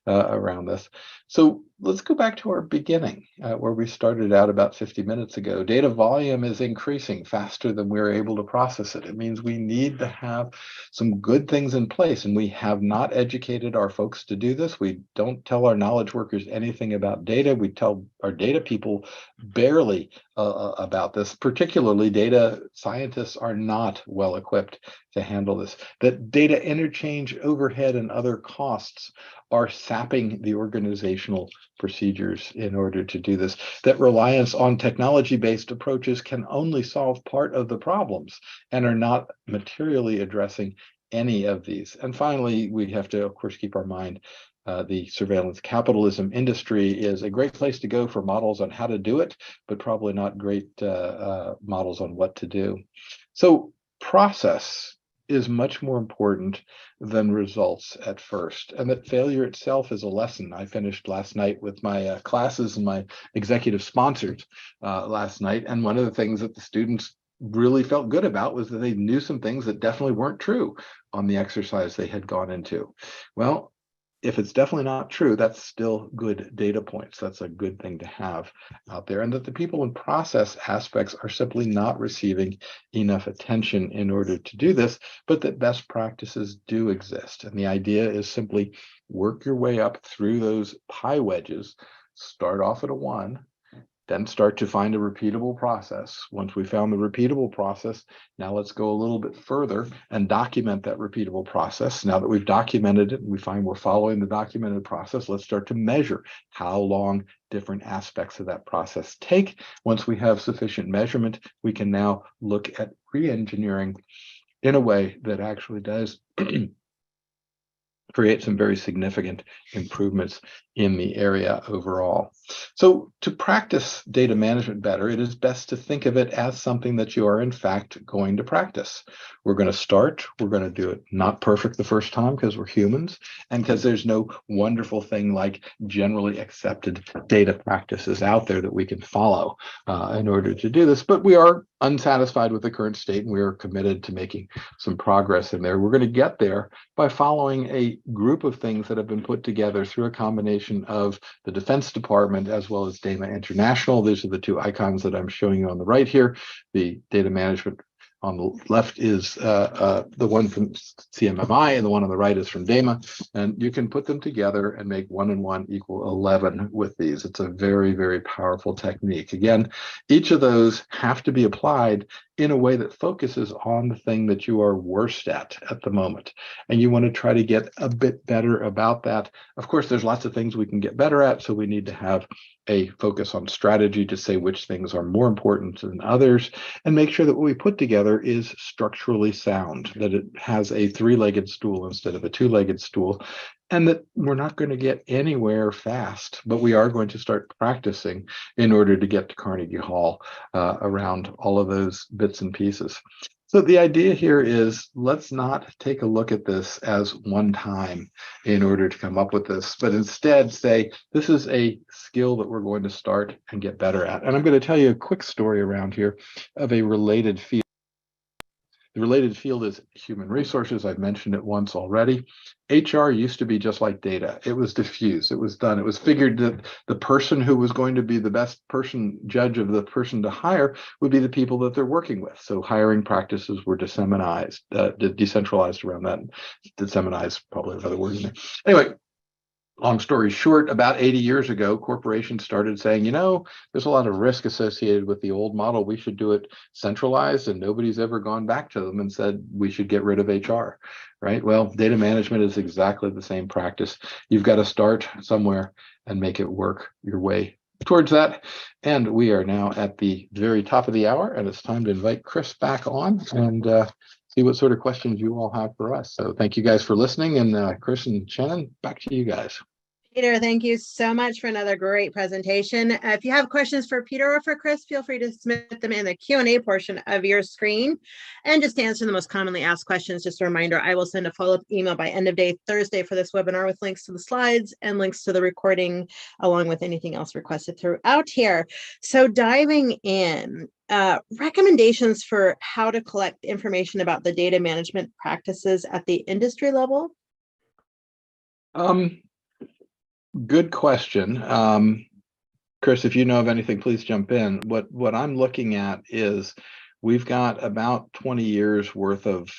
around this. So let's go back to our beginning where we started out about 50 minutes ago. Data volume is increasing faster than we're able to process it. It means we need to have some good things in place, and we have not educated our folks to do this. We don't tell our knowledge workers anything about data. We tell our data people barely about this. Particularly, data scientists are not well equipped to handle this. That data interchange, overhead, and other costs are sapping the organizational procedures in order to do this. That reliance on technology-based approaches can only solve part of the problems and are not materially addressing any of these. And finally, we have to, of course, keep our mind the surveillance capitalism industry is a great place to go for models on how to do it, but probably not great models on what to do. So process is much more important than results at first, and that failure itself is a lesson. I finished last night with my classes and my executive sponsors last night, and one of the things that the students really felt good about was that they knew some things that definitely weren't true on the exercise they had gone into. Well, if it's definitely not true, that's still good data points. That's a good thing to have out there. And that the people and process aspects are simply not receiving enough attention in order to do this, but that best practices do exist. And the idea is simply work your way up through those pie wedges, start off at a 1, then start to find a repeatable process. Once we found the repeatable process, now let's go a little bit further and document that repeatable process. Now that we've documented it and we find we're following the documented process, let's start to measure how long different aspects of that process take. Once we have sufficient measurement, we can now look at re-engineering in a way that actually does create some very significant improvements in the area overall. So to practice data management better, it is best to think of it as something that you are in fact going to practice. We're going to start, we're going to do it not perfect the first time because we're humans and because there's no wonderful thing like generally accepted data practices out there that we can follow in order to do this. But we are unsatisfied with the current state and we are committed to making some progress in there. We're going to get there by following a group of things that have been put together through a combination of the Defense Department as well as DAMA International. These are the two icons that I'm showing you on the right here. The data management on the left is the one from CMMI, and the one on the right is from DAMA. And you can put them together and make 1 and 1 equal 11 with these. It's a very, very powerful technique. Again, each of those have to be applied in a way that focuses on the thing that you are worst at the moment. And you want to try to get a bit better about that. Of course, there's lots of things we can get better at, so we need to have a focus on strategy to say which things are more important than others, and make sure that what we put together is structurally sound, that it has a 3-legged stool instead of a 2-legged stool, and that we're not going to get anywhere fast, but we are going to start practicing in order to get to Carnegie Hall around all of those bits and pieces. So the idea here is let's not take a look at this as one time in order to come up with this, but instead say this is a skill that we're going to start and get better at. And I'm going to tell you a quick story around here of a related field. The related field is human resources. I've mentioned it once already. HR used to be just like data. It was diffused. It was done. It was figured that the person who was going to be the best person, judge of the person to hire, would be the people that they're working with. So hiring practices were decentralized around that. Disseminized, probably another word in there. Anyway, long story short, about 80 years ago, corporations started saying, there's a lot of risk associated with the old model. We should do it centralized, and nobody's ever gone back to them and said we should get rid of HR, right? Well, data management is exactly the same practice. You've got to start somewhere and make it work your way towards that. And we are now at the very top of the hour, and it's time to invite Chris back on and see what sort of questions you all have for us. So thank you guys for listening, and Chris and Shannon, back to you guys. Peter, thank you so much for another great presentation. If you have questions for Peter or for Chris, feel free to submit them in the Q&A portion of your screen. And just to answer the most commonly asked questions, just a reminder, I will send a follow-up email by end of day Thursday for this webinar with links to the slides and links to the recording, along with anything else requested throughout here. So diving in, recommendations for how to collect information about the data management practices at the industry level? Good question. Chris, if you know of anything, please jump in. What I'm looking at is we've got about 20 years worth of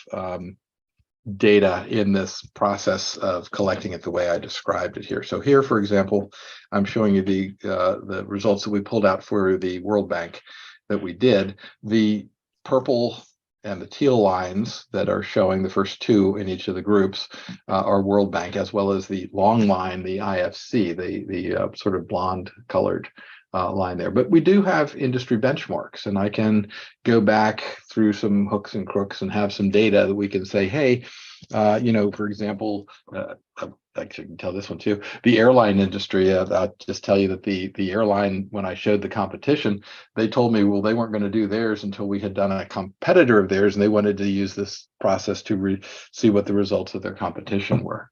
data in this process of collecting it the way I described it here. So here, for example, I'm showing you the results that we pulled out for the World Bank that we did. The purple and the teal lines that are showing the first two in each of the groups are World Bank, as well as the long line, the IFC, the sort of blonde colored line there. But we do have industry benchmarks, and I can go back through some hooks and crooks and have some data that we can say, hey, for example, I can tell this one too. The airline industry, I'll just tell you that the airline, when I showed the competition, they told me, well, they weren't going to do theirs until we had done a competitor of theirs, and they wanted to use this process to see what the results of their competition were.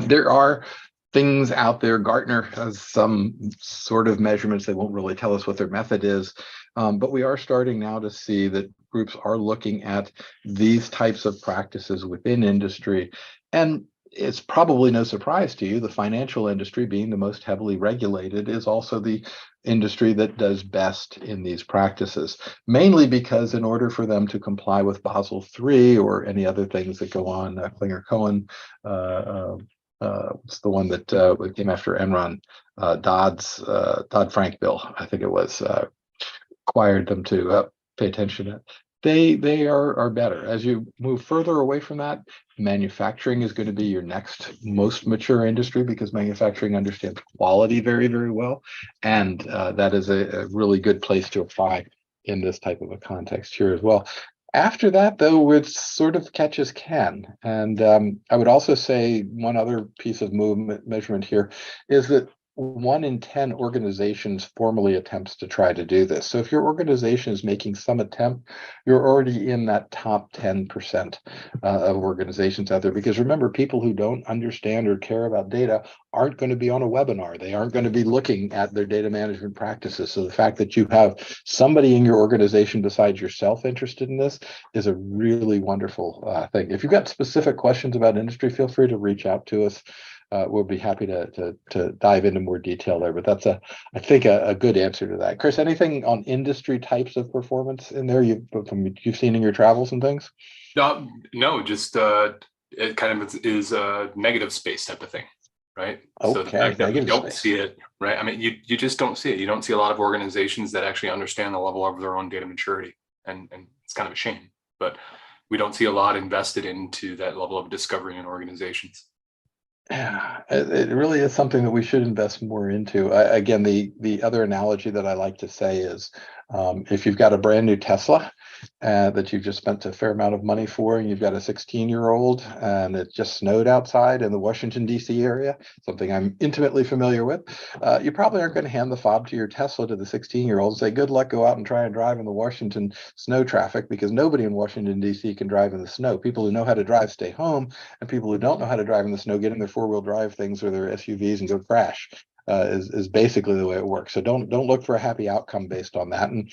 There are things out there. Gartner has some sort of measurements. They won't really tell us what their method is, but we are starting now to see that groups are looking at these types of practices within industry. And it's probably no surprise to you, the financial industry, being the most heavily regulated, is also the industry that does best in these practices, mainly because in order for them to comply with Basel III or any other things that go on, Klinger-Cohen, it's the one that came after Enron, Dodd-Frank bill, I think it was, required them to pay attention to. They are better. As you move further away from that, manufacturing is going to be your next most mature industry, because manufacturing understands quality very, very well. And that is a really good place to apply in this type of a context here as well. After that, though, it's sort of catch as can. And I would also say one other piece of measurement here is that 1 in 10 organizations formally attempts to try to do this. So if your organization is making some attempt, you're already in that top 10% of organizations out there. Because remember, people who don't understand or care about data aren't going to be on a webinar. They aren't going to be looking at their data management practices. So the fact that you have somebody in your organization besides yourself interested in this is a really wonderful thing. If you've got specific questions about industry, feel free to reach out to us. We'll be happy to dive into more detail there, but that's I think a good answer to that. Chris, anything on industry types of performance in there you've seen in your travels and things? No, just it kind of is a negative space type of thing, right? Okay, so the fact that we don't space. see it, right? I mean, you just don't see it. You don't see a lot of organizations that actually understand the level of their own data maturity, and it's kind of a shame, but we don't see a lot invested into that level of discovery in organizations. Yeah, it really is something that we should invest more into. Again, the other analogy that I like to say is If you've got a brand new Tesla that you've just spent a fair amount of money for, and you've got a 16-year-old and it just snowed outside in the Washington, D.C. area, something I'm intimately familiar with, you probably aren't going to hand the fob to your Tesla to the 16-year-old and say, good luck, go out and try and drive in the Washington snow traffic, because nobody in Washington, D.C. can drive in the snow. People who know how to drive stay home, and people who don't know how to drive in the snow get in their four-wheel drive things or their SUVs and go crash. Is basically the way it works. So don't look for a happy outcome based on that, and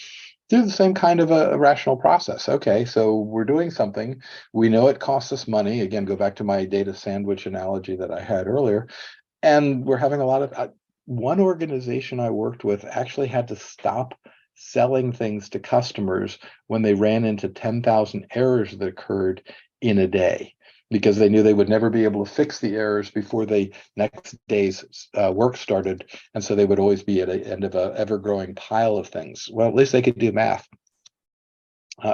do the same kind of a rational process. Okay, so we're doing something. We know it costs us money. Again, go back to my data sandwich analogy that I had earlier, and we're having a lot of. One organization I worked with actually had to stop selling things to customers when they ran into 10,000 errors that occurred in a day, because they knew they would never be able to fix the errors before the next day's work started. And so they would always be at the end of an ever-growing pile of things. Well, at least they could do math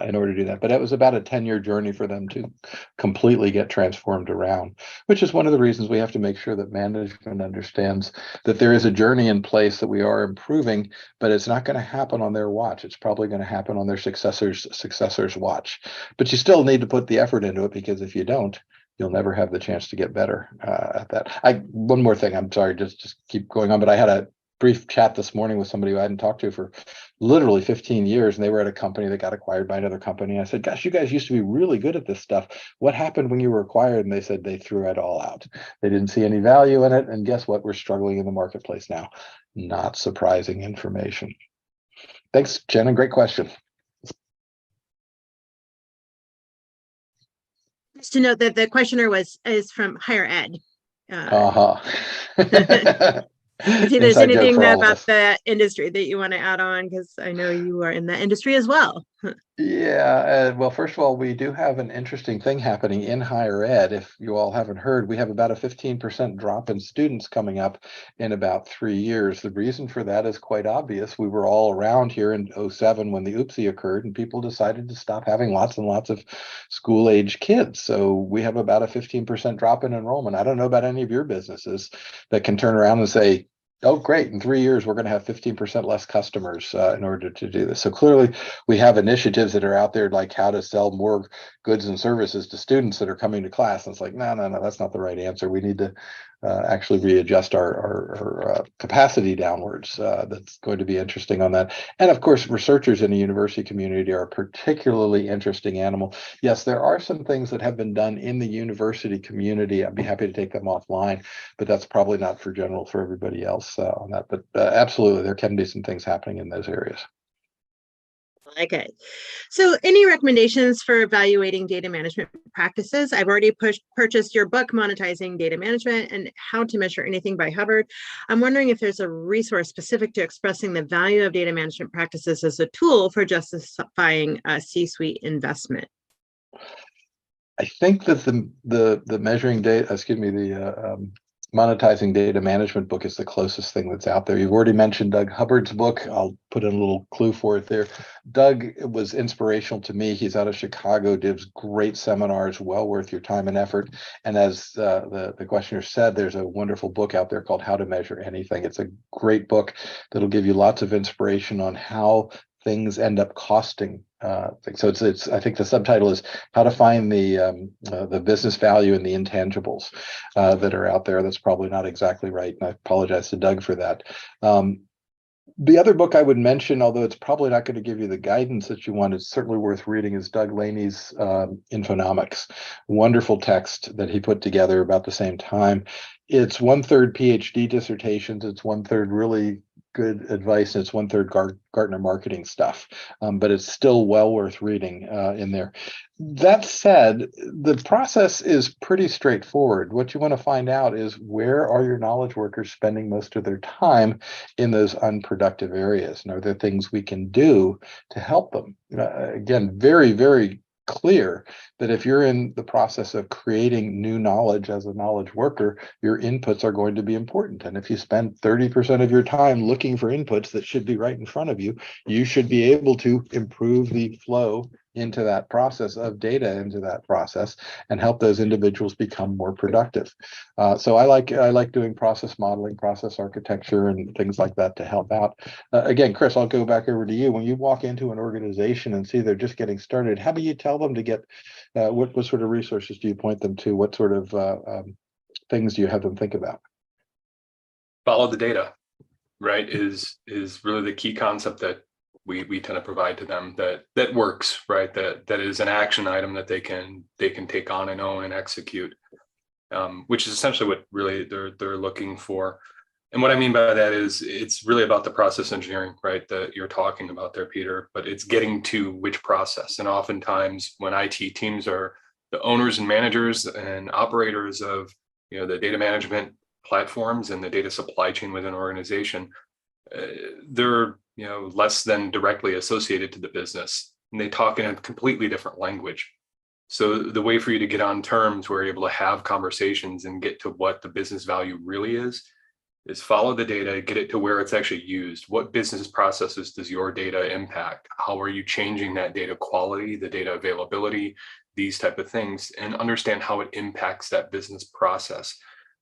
in order to do that. But it was about a 10-year journey for them to completely get transformed around, which is one of the reasons we have to make sure that management understands that there is a journey in place, that we are improving, but it's not going to happen on their watch. It's probably going to happen on their successors' watch. But you still need to put the effort into it, because if you don't, you'll never have the chance to get better at that. One more thing, I'm sorry, just keep going on, but I had a brief chat this morning with somebody who I hadn't talked to for literally 15 years, and they were at a company that got acquired by another company. I said, gosh, you guys used to be really good at this stuff. What happened when you were acquired? And they said they threw it all out. They didn't see any value in it. And guess what? We're struggling in the marketplace now. Not surprising information. Thanks, Shannon. Great question. Just to note that the questioner is from higher ed. If there's Inside joke anything for all of about us. the industry that you want to add on, because I know you are in that industry as well. Yeah, well, first of all, we do have an interesting thing happening in higher ed. If you all haven't heard, we have about a 15% drop in students coming up in about 3 years. The reason for that is quite obvious. We were all around here in 2007 when the oopsie occurred, and people decided to stop having lots and lots of school-age kids. So we have about a 15% drop in enrollment. I don't know about any of your businesses that can turn around and say, oh, great, in 3 years, we're going to have 15% less customers in order to do this. So clearly, we have initiatives that are out there, like how to sell more goods and services to students that are coming to class. And it's like, no, that's not the right answer. We need to actually readjust our capacity downwards. That's going to be interesting on that. And of course, researchers in the university community are a particularly interesting animal. Yes, there are some things that have been done in the university community. I'd be happy to take them offline, but that's probably not for everybody else on that. But absolutely, there can be some things happening in those areas. Okay. So any recommendations for evaluating data management practices? I've already purchased your book, Monetizing Data Management and How to Measure Anything by Hubbard. I'm wondering if there's a resource specific to expressing the value of data management practices as a tool for justifying a C-suite investment. I think that the measuring data, Monetizing Data Management book is the closest thing that's out there. You've already mentioned Doug Hubbard's book. I'll put in a little clue for it there. Doug was inspirational to me. He's out of Chicago, gives great seminars, well worth your time and effort. And as the questioner said, there's a wonderful book out there called How to Measure Anything. It's a great book that'll give you lots of inspiration on how things end up costing things. So it's I think the subtitle is How to Find the Business Value in the Intangibles that are out there. That's probably not exactly right, and I apologize to Doug for that. The other book I would mention, although it's probably not going to give you the guidance that you want, it's certainly worth reading, is Doug Laney's Infonomics. Wonderful text that he put together about the same time. It's 1/3 PhD dissertations. It's 1/3 really good advice, and it's 1/3 Gartner marketing stuff, but it's still well worth reading in there. That said, the process is pretty straightforward. What you want to find out is, where are your knowledge workers spending most of their time in those unproductive areas, and are there things we can do to help them? Again, very, very clear that if you're in the process of creating new knowledge as a knowledge worker, your inputs are going to be important. And if you spend 30% of your time looking for inputs that should be right in front of you, you should be able to improve the flow into that process, of data into that process, and help those individuals become more productive. So I like doing process modeling, process architecture, and things like that to help out. Again, Chris, I'll go back over to you. When you walk into an organization and see they're just getting started, how do you tell them to get, what sort of resources do you point them to? What sort of things do you have them think about? Follow the data, right, is really the key concept that we tend to provide to them, that works, right, that is an action item that they can take on and own and execute, which is essentially what really they're looking for. And what I mean by that is it's really about the process engineering, right, that you're talking about there, Peter, but it's getting to which process. And oftentimes when IT teams are the owners and managers and operators of, the data management platforms and the data supply chain within an organization, they're less than directly associated to the business, and they talk in a completely different language. So the way for you to get on terms where you're able to have conversations and get to what the business value really is follow the data, get it to where it's actually used. What business processes does your data impact? How are you changing that data quality, the data availability, these type of things, and understand how it impacts that business process.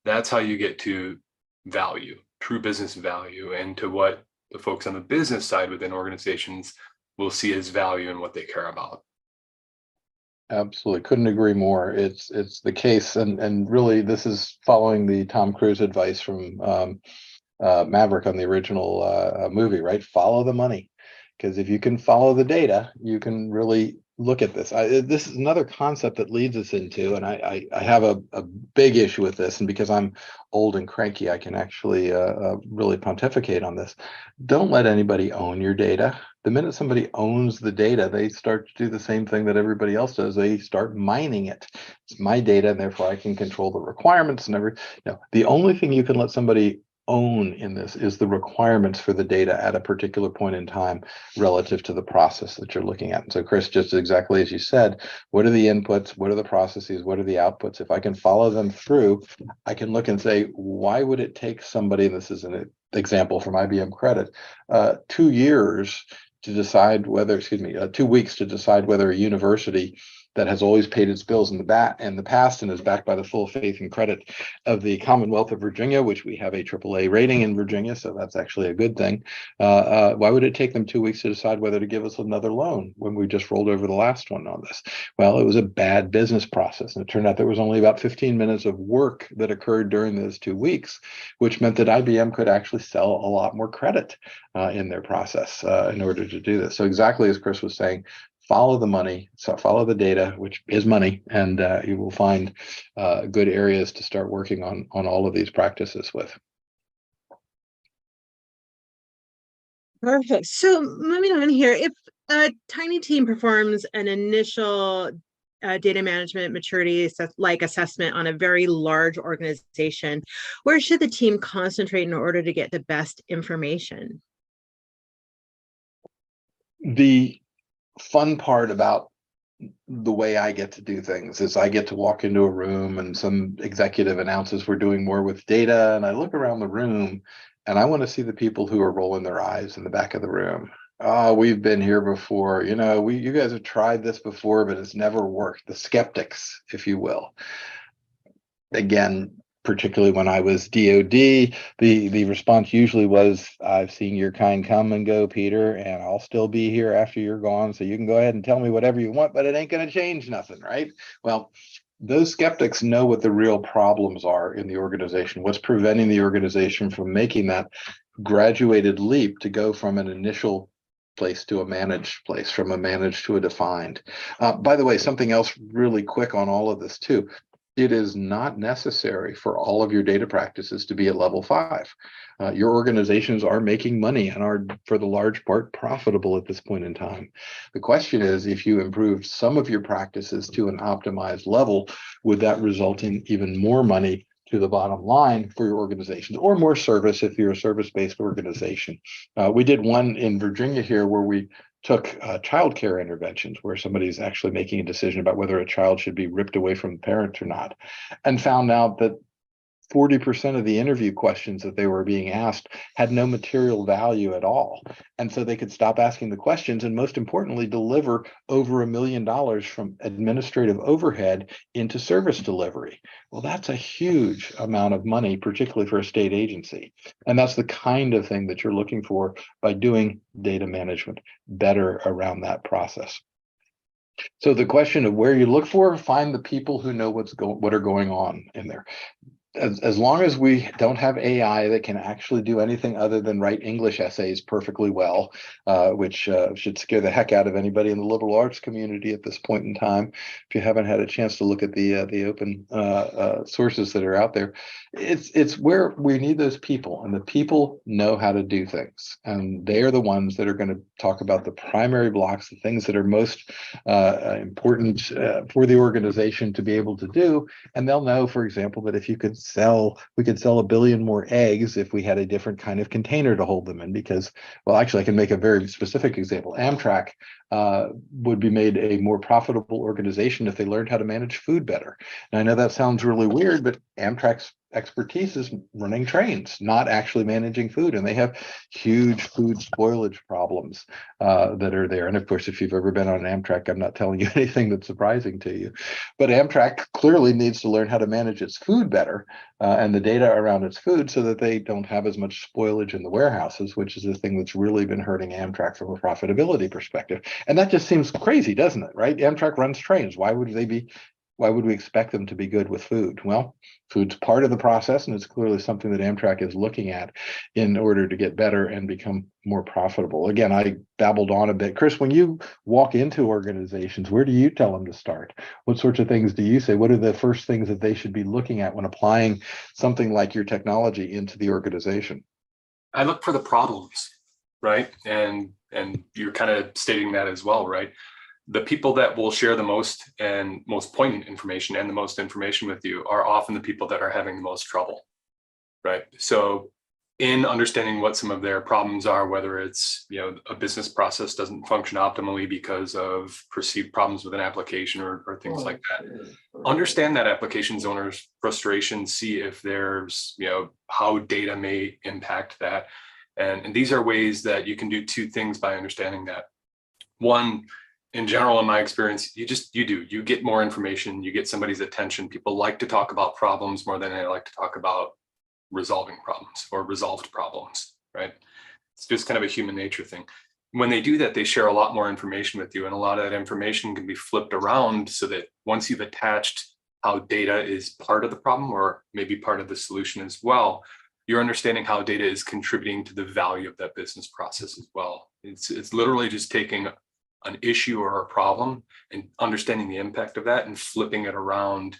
That's how you get to value, true business value, and to what the folks on the business side within organizations will see as value and what they care about. Absolutely, couldn't agree more. It's the case, and really, this is following the Tom Cruise advice from Maverick on the original movie, right? Follow the money, because if you can follow the data, you can really look at this. This is another concept that leads us into, and I have a big issue with this, and because I'm old and cranky, I can actually really pontificate on this. Don't let anybody own your data. The minute somebody owns the data, they start to do the same thing that everybody else does. They start mining it. It's my data, and therefore I can control the requirements and everything. No, the only thing you can let somebody own in this is the requirements for the data at a particular point in time relative to the process that you're looking at. And so, Chris, just exactly as you said, what are the inputs? What are the processes? What are the outputs? If I can follow them through, I can look and say, why would it take somebody, and this is an example from IBM Credit, 2 years to decide whether, 2 weeks to decide whether a university that has always paid its bills in the past and is backed by the full faith and credit of the Commonwealth of Virginia, which we have a AAA rating in Virginia, so that's actually a good thing. Why would it take them 2 weeks to decide whether to give us another loan when we just rolled over the last one on this? Well, it was a bad business process, and it turned out there was only about 15 minutes of work that occurred during those 2 weeks, which meant that IBM could actually sell a lot more credit in their process in order to do this. So exactly as Chris was saying, follow the money, so follow the data, which is money, and you will find good areas to start working on all of these practices with. Perfect. So moving on here, if a tiny team performs an initial data management maturity assessment on a very large organization, where should the team concentrate in order to get the best information? The fun part about the way I get to do things is I get to walk into a room and some executive announces we're doing more with data, and I look around the room and I want to see the people who are rolling their eyes in the back of the room. Oh, we've been here before. You guys have tried this before, but it's never worked. The skeptics, if you will. Again, particularly when I was DOD, the response usually was, I've seen your kind come and go, Peter, and I'll still be here after you're gone. So you can go ahead and tell me whatever you want, but it ain't going to change nothing, right? Well, those skeptics know what the real problems are in the organization. What's preventing the organization from making that graduated leap to go from an initial place to a managed place, from a managed to a defined. By the way, something else really quick on all of this too. It is not necessary for all of your data practices to be at level 5. Your organizations are making money and are, for the large part, profitable at this point in time. The question is, if you improved some of your practices to an optimized level, would that result in even more money to the bottom line for your organizations, or more service if you're a service-based organization? We did one in Virginia here where we took childcare interventions, where somebody's actually making a decision about whether a child should be ripped away from the parent or not, and found out that 40% of the interview questions that they were being asked had no material value at all. And so they could stop asking the questions and, most importantly, deliver over $1 million from administrative overhead into service delivery. Well, that's a huge amount of money, particularly for a state agency. And that's the kind of thing that you're looking for by doing data management better around that process. So the question of where you look for, find the people who know what are going on in there. As long as we don't have AI that can actually do anything other than write English essays perfectly well, which should scare the heck out of anybody in the liberal arts community at this point in time. If you haven't had a chance to look at the open sources that are out there, it's where we need those people, and the people know how to do things, and they are the ones that are going to talk about the primary blocks, the things that are most important for the organization to be able to do. And they'll know, for example, that if you could we could sell 1 billion more eggs if we had a different kind of container to hold them in, because, well, actually I can make a very specific example. Amtrak would be made a more profitable organization if they learned how to manage food better. And I know that sounds really weird, but Amtrak's expertise is running trains, not actually managing food. And they have huge food spoilage problems that are there. And of course, if you've ever been on an Amtrak, I'm not telling you anything that's surprising to you. But Amtrak clearly needs to learn how to manage its food better and the data around its food, so that they don't have as much spoilage in the warehouses, which is the thing that's really been hurting Amtrak from a profitability perspective. And that just seems crazy, doesn't it? Right? Amtrak runs trains. Why would we expect them to be good with food? Well, food's part of the process, and it's clearly something that Amtrak is looking at in order to get better and become more profitable. Again, I babbled on a bit. Chris, when you walk into organizations, where do you tell them to start? What sorts of things do you say? What are the first things that they should be looking at when applying something like your technology into the organization? I look for the problems, right? And you're kind of stating that as well, right? The people that will share the most and most poignant information and the most information with you are often the people that are having the most trouble, right? So in understanding what some of their problems are, whether it's, a business process doesn't function optimally because of perceived problems with an application or things like that, understand that application's owner's frustration, see if there's, how data may impact that. And these are ways that you can do two things by understanding that. One, in general, in my experience, you get more information, you get somebody's attention. People like to talk about problems more than they like to talk about resolving problems or resolved problems, right? It's just kind of a human nature thing. When they do that, they share a lot more information with you, and a lot of that information can be flipped around so that once you've attached how data is part of the problem or maybe part of the solution as well, you're understanding how data is contributing to the value of that business process as well. It's literally just taking an issue or a problem and understanding the impact of that and flipping it around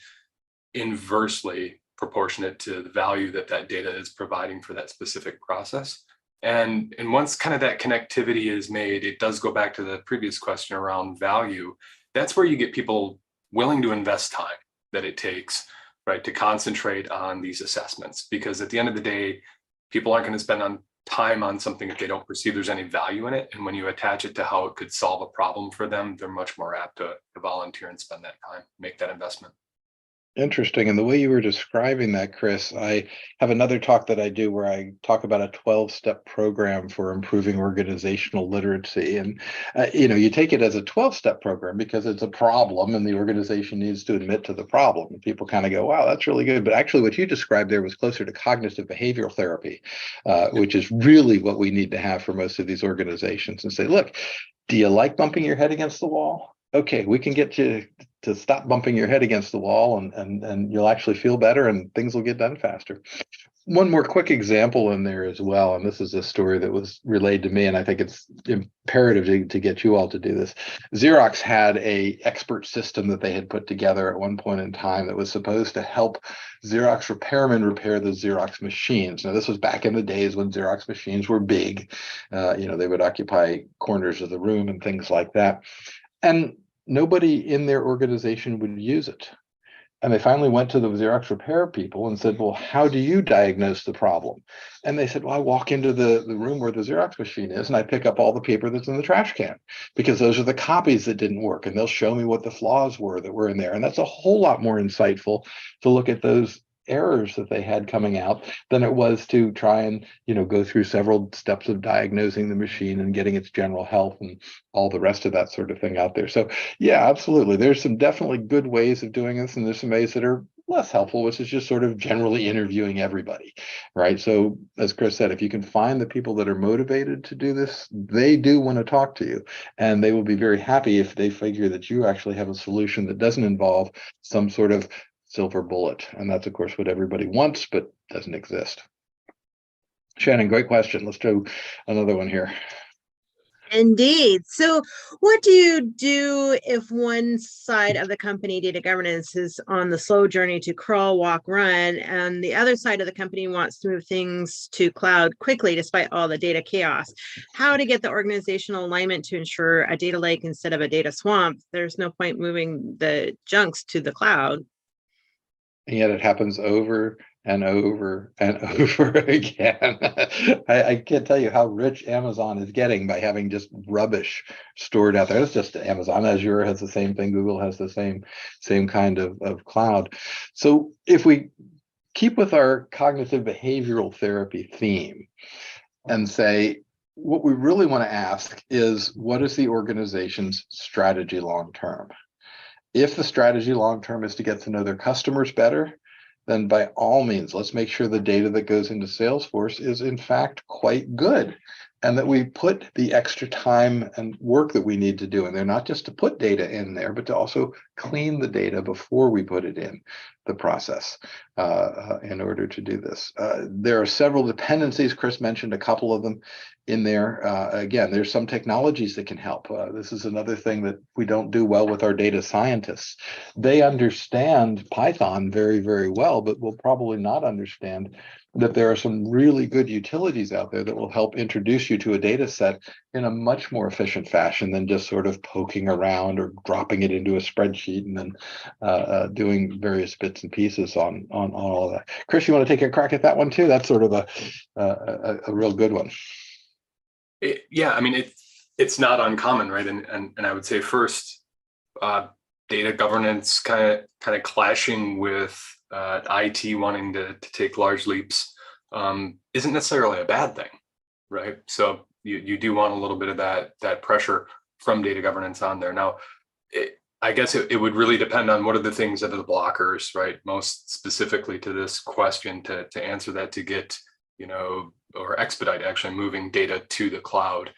inversely proportionate to the value that data is providing for that specific process. And once kind of that connectivity is made, it does go back to the previous question around value. That's where you get people willing to invest time that it takes, right, to concentrate on these assessments. Because at the end of the day, people aren't going to spend time on something if they don't perceive there's any value in it. And when you attach it to how it could solve a problem for them, they're much more apt to volunteer and spend that time, make that investment. Interesting. And the way you were describing that, Chris, I have another talk that I do where I talk about a 12-step program for improving organizational literacy. And, you take it as a 12-step program because it's a problem and the organization needs to admit to the problem. And people kind of go, wow, that's really good. But actually what you described there was closer to cognitive behavioral therapy, which is really what we need to have for most of these organizations, and say, look, do you like bumping your head against the wall? Okay, we can get you to stop bumping your head against the wall, and you'll actually feel better and things will get done faster. One more quick example in there as well, and this is a story that was relayed to me, and I think it's imperative to get you all to do this. Xerox had a expert system that they had put together at one point in time that was supposed to help Xerox repairmen repair the Xerox machines. Now, this was back in the days when Xerox machines were big. They would occupy corners of the room and things like that. And nobody in their organization would use it. And they finally went to the Xerox repair people and said, well, how do you diagnose the problem? And they said, well, I walk into the room where the Xerox machine is and I pick up all the paper that's in the trash can, because those are the copies that didn't work. And they'll show me what the flaws were that were in there. And that's a whole lot more insightful to look at those errors that they had coming out than it was to try and, go through several steps of diagnosing the machine and getting its general health and all the rest of that sort of thing out there. So yeah, absolutely. There's some definitely good ways of doing this, and there's some ways that are less helpful, which is just sort of generally interviewing everybody, right? So as Chris said, if you can find the people that are motivated to do this, they do want to talk to you, and they will be very happy if they figure that you actually have a solution that doesn't involve some sort of silver bullet. And that's, of course, what everybody wants, but doesn't exist. Shannon, great question. Let's do another one here. Indeed. So what do you do if one side of the company, data governance, is on the slow journey to crawl, walk, run, and the other side of the company wants to move things to cloud quickly despite all the data chaos? How to get the organizational alignment to ensure a data lake instead of a data swamp? There's no point moving the junks to the cloud. And yet it happens over and over and over again. I can't tell you how rich Amazon is getting by having just rubbish stored out there. It's just Amazon. Azure has the same thing. Google has the same kind of cloud. So if we keep with our cognitive behavioral therapy theme and say, what we really want to ask is, what is the organization's strategy long term? If the strategy long term is to get to know their customers better, then by all means, let's make sure the data that goes into Salesforce is in fact quite good, and that we put the extra time and work that we need to do in there, not just to put data in there, but to also clean the data before we put it in the process in order to do this. There are several dependencies. Chris mentioned a couple of them in there. Again, there's some technologies that can help. This is another thing that we don't do well with our data scientists. They understand Python very, very well, but will probably not understand that there are some really good utilities out there that will help introduce you to a data set in a much more efficient fashion than just sort of poking around or dropping it into a spreadsheet and then doing various bits and pieces on all of that. Chris, you want to take a crack at that one too? That's sort of a real good one. Yeah, I mean, it's not uncommon, right? And I would say first, data governance kind of clashing with IT wanting to take large leaps isn't necessarily a bad thing, right? So you do want a little bit of that pressure from data governance on there. Now, I guess it would really depend on what are the things that are the blockers, right? Most specifically to this question, to answer that, to get, or expedite actually moving data to the cloud.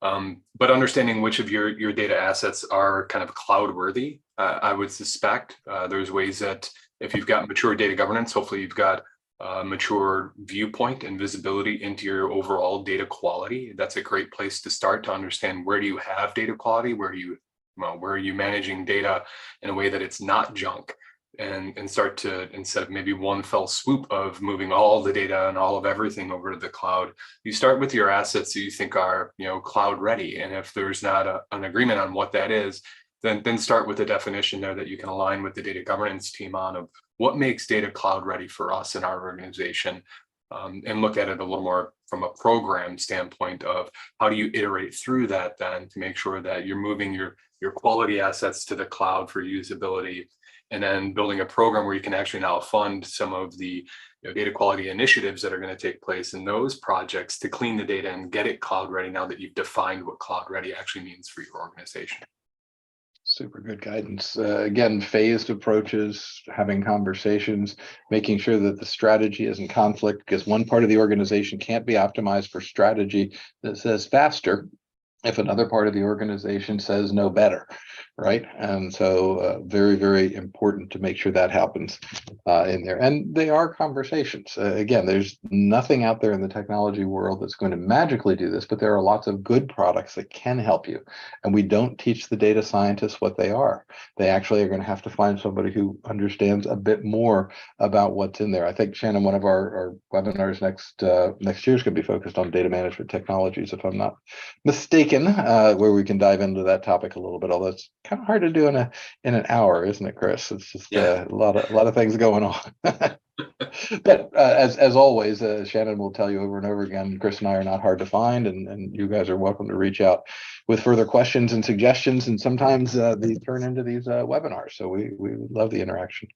But understanding which of your data assets are kind of cloud worthy, I would suspect there's ways that if you've got mature data governance, hopefully you've got mature viewpoint and visibility into your overall data quality. That's a great place to start to understand, where do you have data quality, where are you managing data in a way that it's not junk, and start to, instead of maybe one fell swoop of moving all the data and all of everything over to the cloud, you start with your assets that you think are cloud ready. And if there's not an agreement on what that is, then start with a definition there that you can align with the data governance team on, of what makes data cloud ready for us in our organization, and look at it a little more from a program standpoint of how do you iterate through that then to make sure that you're moving your quality assets to the cloud for usability, and then building a program where you can actually now fund some of the data quality initiatives that are going to take place in those projects to clean the data and get it cloud ready, now that you've defined what cloud ready actually means for your organization. Super good guidance. Again, phased approaches, having conversations, making sure that the strategy is in conflict, because one part of the organization can't be optimized for strategy that says faster if another part of the organization says no better, right? And so very, very important to make sure that happens in there. And they are conversations. Again, there's nothing out there in the technology world that's going to magically do this, but there are lots of good products that can help you. And we don't teach the data scientists what they are. They actually are going to have to find somebody who understands a bit more about what's in there. I think, Shannon, one of our webinars next year is going to be focused on data management technologies, if I'm not mistaken. Where we can dive into that topic a little bit, although it's kind of hard to do in an hour, isn't it, Chris? It's just a lot of things going on. But as always, Shannon will tell you over and over again, Chris and I are not hard to find, and you guys are welcome to reach out with further questions and suggestions, and sometimes these turn into these webinars. So we love the interaction.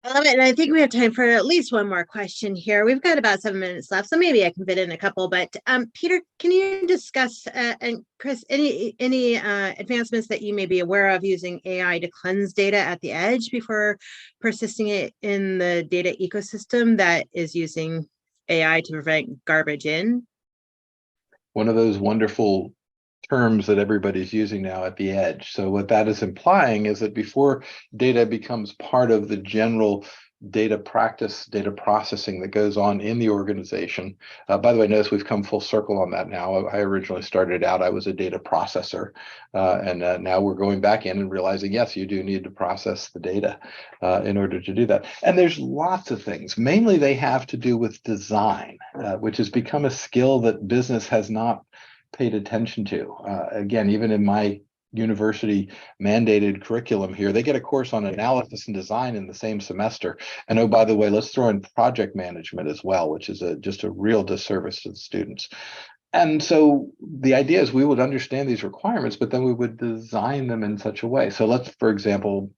And I think we have time for at least one more question here. We've got about 7 minutes left, so maybe I can fit in a couple. But Peter, can you discuss and Chris, any advancements that you may be aware of using AI to cleanse data at the edge before persisting it in the data ecosystem that is using AI to prevent garbage in? One of those wonderful terms that everybody's using now, at the edge. So what that is implying is that before data becomes part of the general data practice, data processing that goes on in the organization. By the way, notice we've come full circle on that now. I originally started out, I was a data processor, and now we're going back in and realizing, yes, you do need to process the data in order to do that. And there's lots of things. Mainly they have to do with design, which has become a skill that business has not paid attention to. Again, even in my university mandated curriculum here, they get a course on analysis and design in the same semester. And oh, by the way, let's throw in project management as well, which is just a real disservice to the students. And so the idea is we would understand these requirements, but then we would design them in such a way. So let's, for example,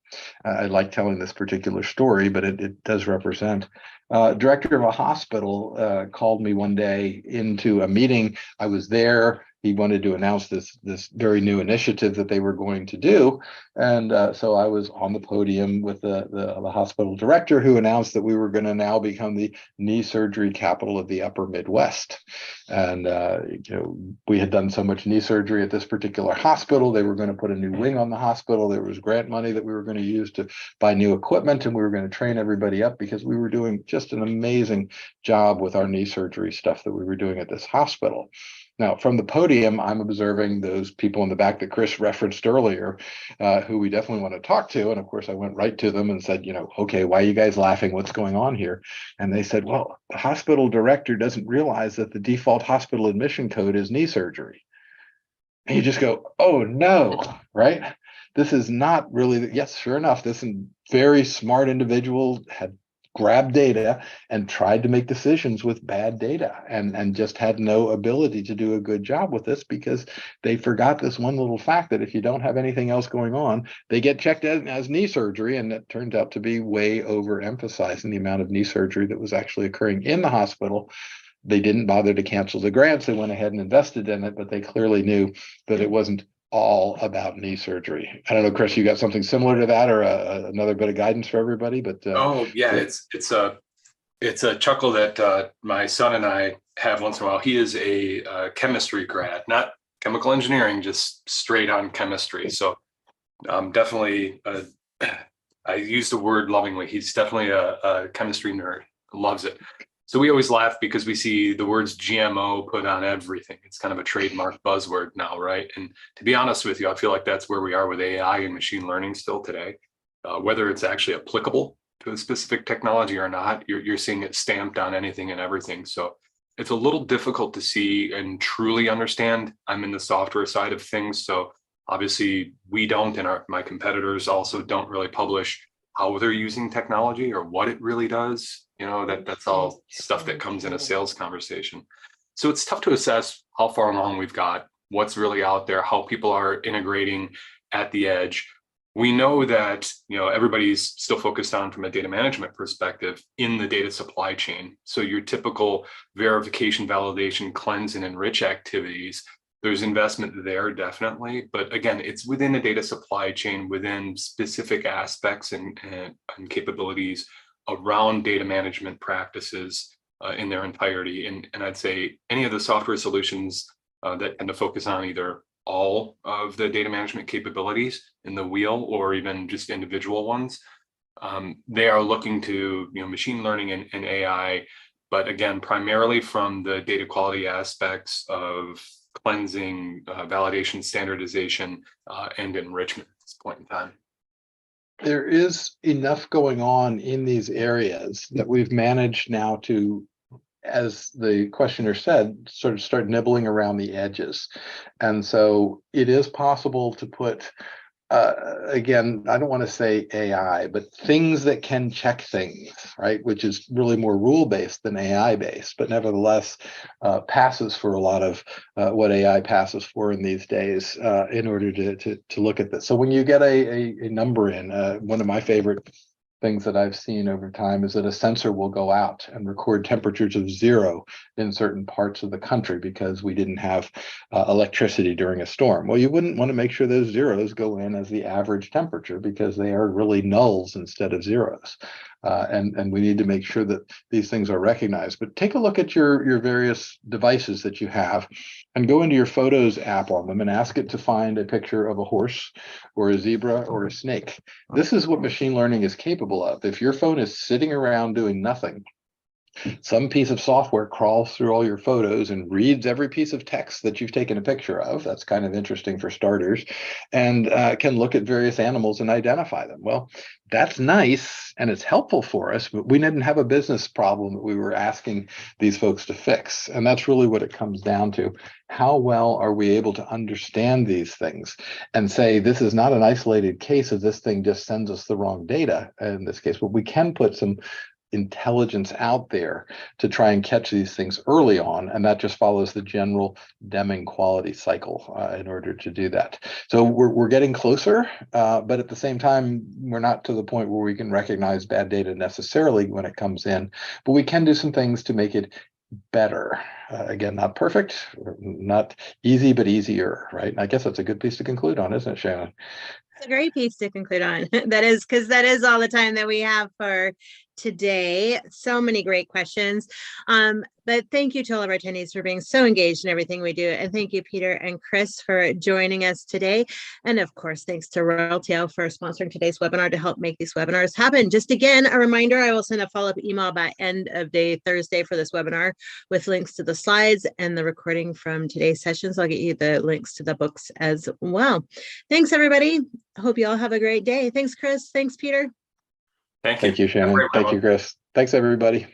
I like telling this particular story, but it does represent. Director of a hospital called me one day into a meeting. I was there. He wanted to announce this very new initiative that they were going to do. And so I was on the podium with the hospital director, who announced that we were going to now become the knee surgery capital of the upper Midwest. And we had done so much knee surgery at this particular hospital. They were going to put a new wing on the hospital. There was grant money that we were going to use to buy new equipment, and we were going to train everybody up because we were doing just an amazing job with our knee surgery stuff that we were doing at this hospital. Now, from the podium, I'm observing those people in the back that Chris referenced earlier, who we definitely want to talk to. And of course, I went right to them and said, okay, why are you guys laughing? What's going on here? And they said, well, the hospital director doesn't realize that the default hospital admission code is knee surgery. And you just go, oh, no, right? This is not really, yes, sure enough, this very smart individual had grabbed data and tried to make decisions with bad data and just had no ability to do a good job with this because they forgot this one little fact that if you don't have anything else going on, they get checked as knee surgery. And it turned out to be way overemphasizing the amount of knee surgery that was actually occurring in the hospital. They didn't bother to cancel the grants. They went ahead and invested in it, but they clearly knew that it wasn't all about knee surgery. I don't know, Chris, you got something similar to that, or another bit of guidance for everybody? But oh yeah, it's a chuckle that my son and I have once in a while. He is a chemistry grad, not chemical engineering, just straight on chemistry. So definitely, I use the word lovingly. He's definitely a chemistry nerd, loves it. So we always laugh because we see the words GMO put on everything. It's kind of a trademark buzzword now, right? And to be honest with you, I feel like that's where we are with AI and machine learning still today. Whether it's actually applicable to a specific technology or not, you're seeing it stamped on anything and everything. So it's a little difficult to see and truly understand. I'm in the software side of things, so obviously we don't, and my competitors also don't really publish how they're using technology or what it really does. That's all stuff that comes in a sales conversation. So it's tough to assess how far along we've got, what's really out there, how people are integrating at the edge. We know that everybody's still focused on, from a data management perspective, in the data supply chain. So your typical verification, validation, cleanse, and enrich activities, there's investment there definitely, but again, it's within the data supply chain, within specific aspects and capabilities around data management practices in their entirety. And I'd say any of the software solutions that tend to focus on either all of the data management capabilities in the wheel or even just individual ones, they are looking to machine learning and AI, but again, primarily from the data quality aspects of cleansing, validation, standardization, and enrichment at this point in time. There is enough going on in these areas that we've managed now to, as the questioner said, sort of start nibbling around the edges. And so it is possible to put, again, I don't want to say AI, but things that can check things, right? Which is really more rule-based than AI-based, but nevertheless passes for a lot of what AI passes for in these days in order to look at this. So when you get a number in, one of my favorite things that I've seen over time is that a sensor will go out and record temperatures of 0 in certain parts of the country because we didn't have electricity during a storm. Well, you wouldn't want to make sure those zeros go in as the average temperature because they are really nulls instead of zeros. And we need to make sure that these things are recognized. But take a look at your various devices that you have and go into your Photos app on them and ask it to find a picture of a horse or a zebra or a snake. This is what machine learning is capable of. If your phone is sitting around doing nothing, some piece of software crawls through all your photos and reads every piece of text that you've taken a picture of. That's kind of interesting for starters, and can look at various animals and identify them. Well, that's nice and it's helpful for us, but we didn't have a business problem that we were asking these folks to fix. And that's really what it comes down to. How well are we able to understand these things and say, this is not an isolated case of this thing just sends us the wrong data in this case, but we can put some intelligence out there to try and catch these things early on, and that just follows the general Deming quality cycle in order to do that. So we're getting closer, but at the same time, we're not to the point where we can recognize bad data necessarily when it comes in, but we can do some things to make it better. Again, not perfect, not easy, but easier, right? And I guess that's a good piece to conclude on, isn't it, Shannon? It's a great piece to conclude on. That is, because that is all the time that we have for today. So many great questions. But thank you to all of our attendees for being so engaged in everything we do. And thank you, Peter and Chris, for joining us today. And of course, thanks to Reltio for sponsoring today's webinar to help make these webinars happen. Just again, a reminder, I will send a follow-up email by end of day Thursday for this webinar with links to the slides and the recording from today's sessions. I'll get you the links to the books as well. Thanks, everybody. I hope you all have a great day. Thanks, Chris. Thanks, Peter. Thank you. Thank you, Shannon. Thank you, Chris. Thanks, everybody.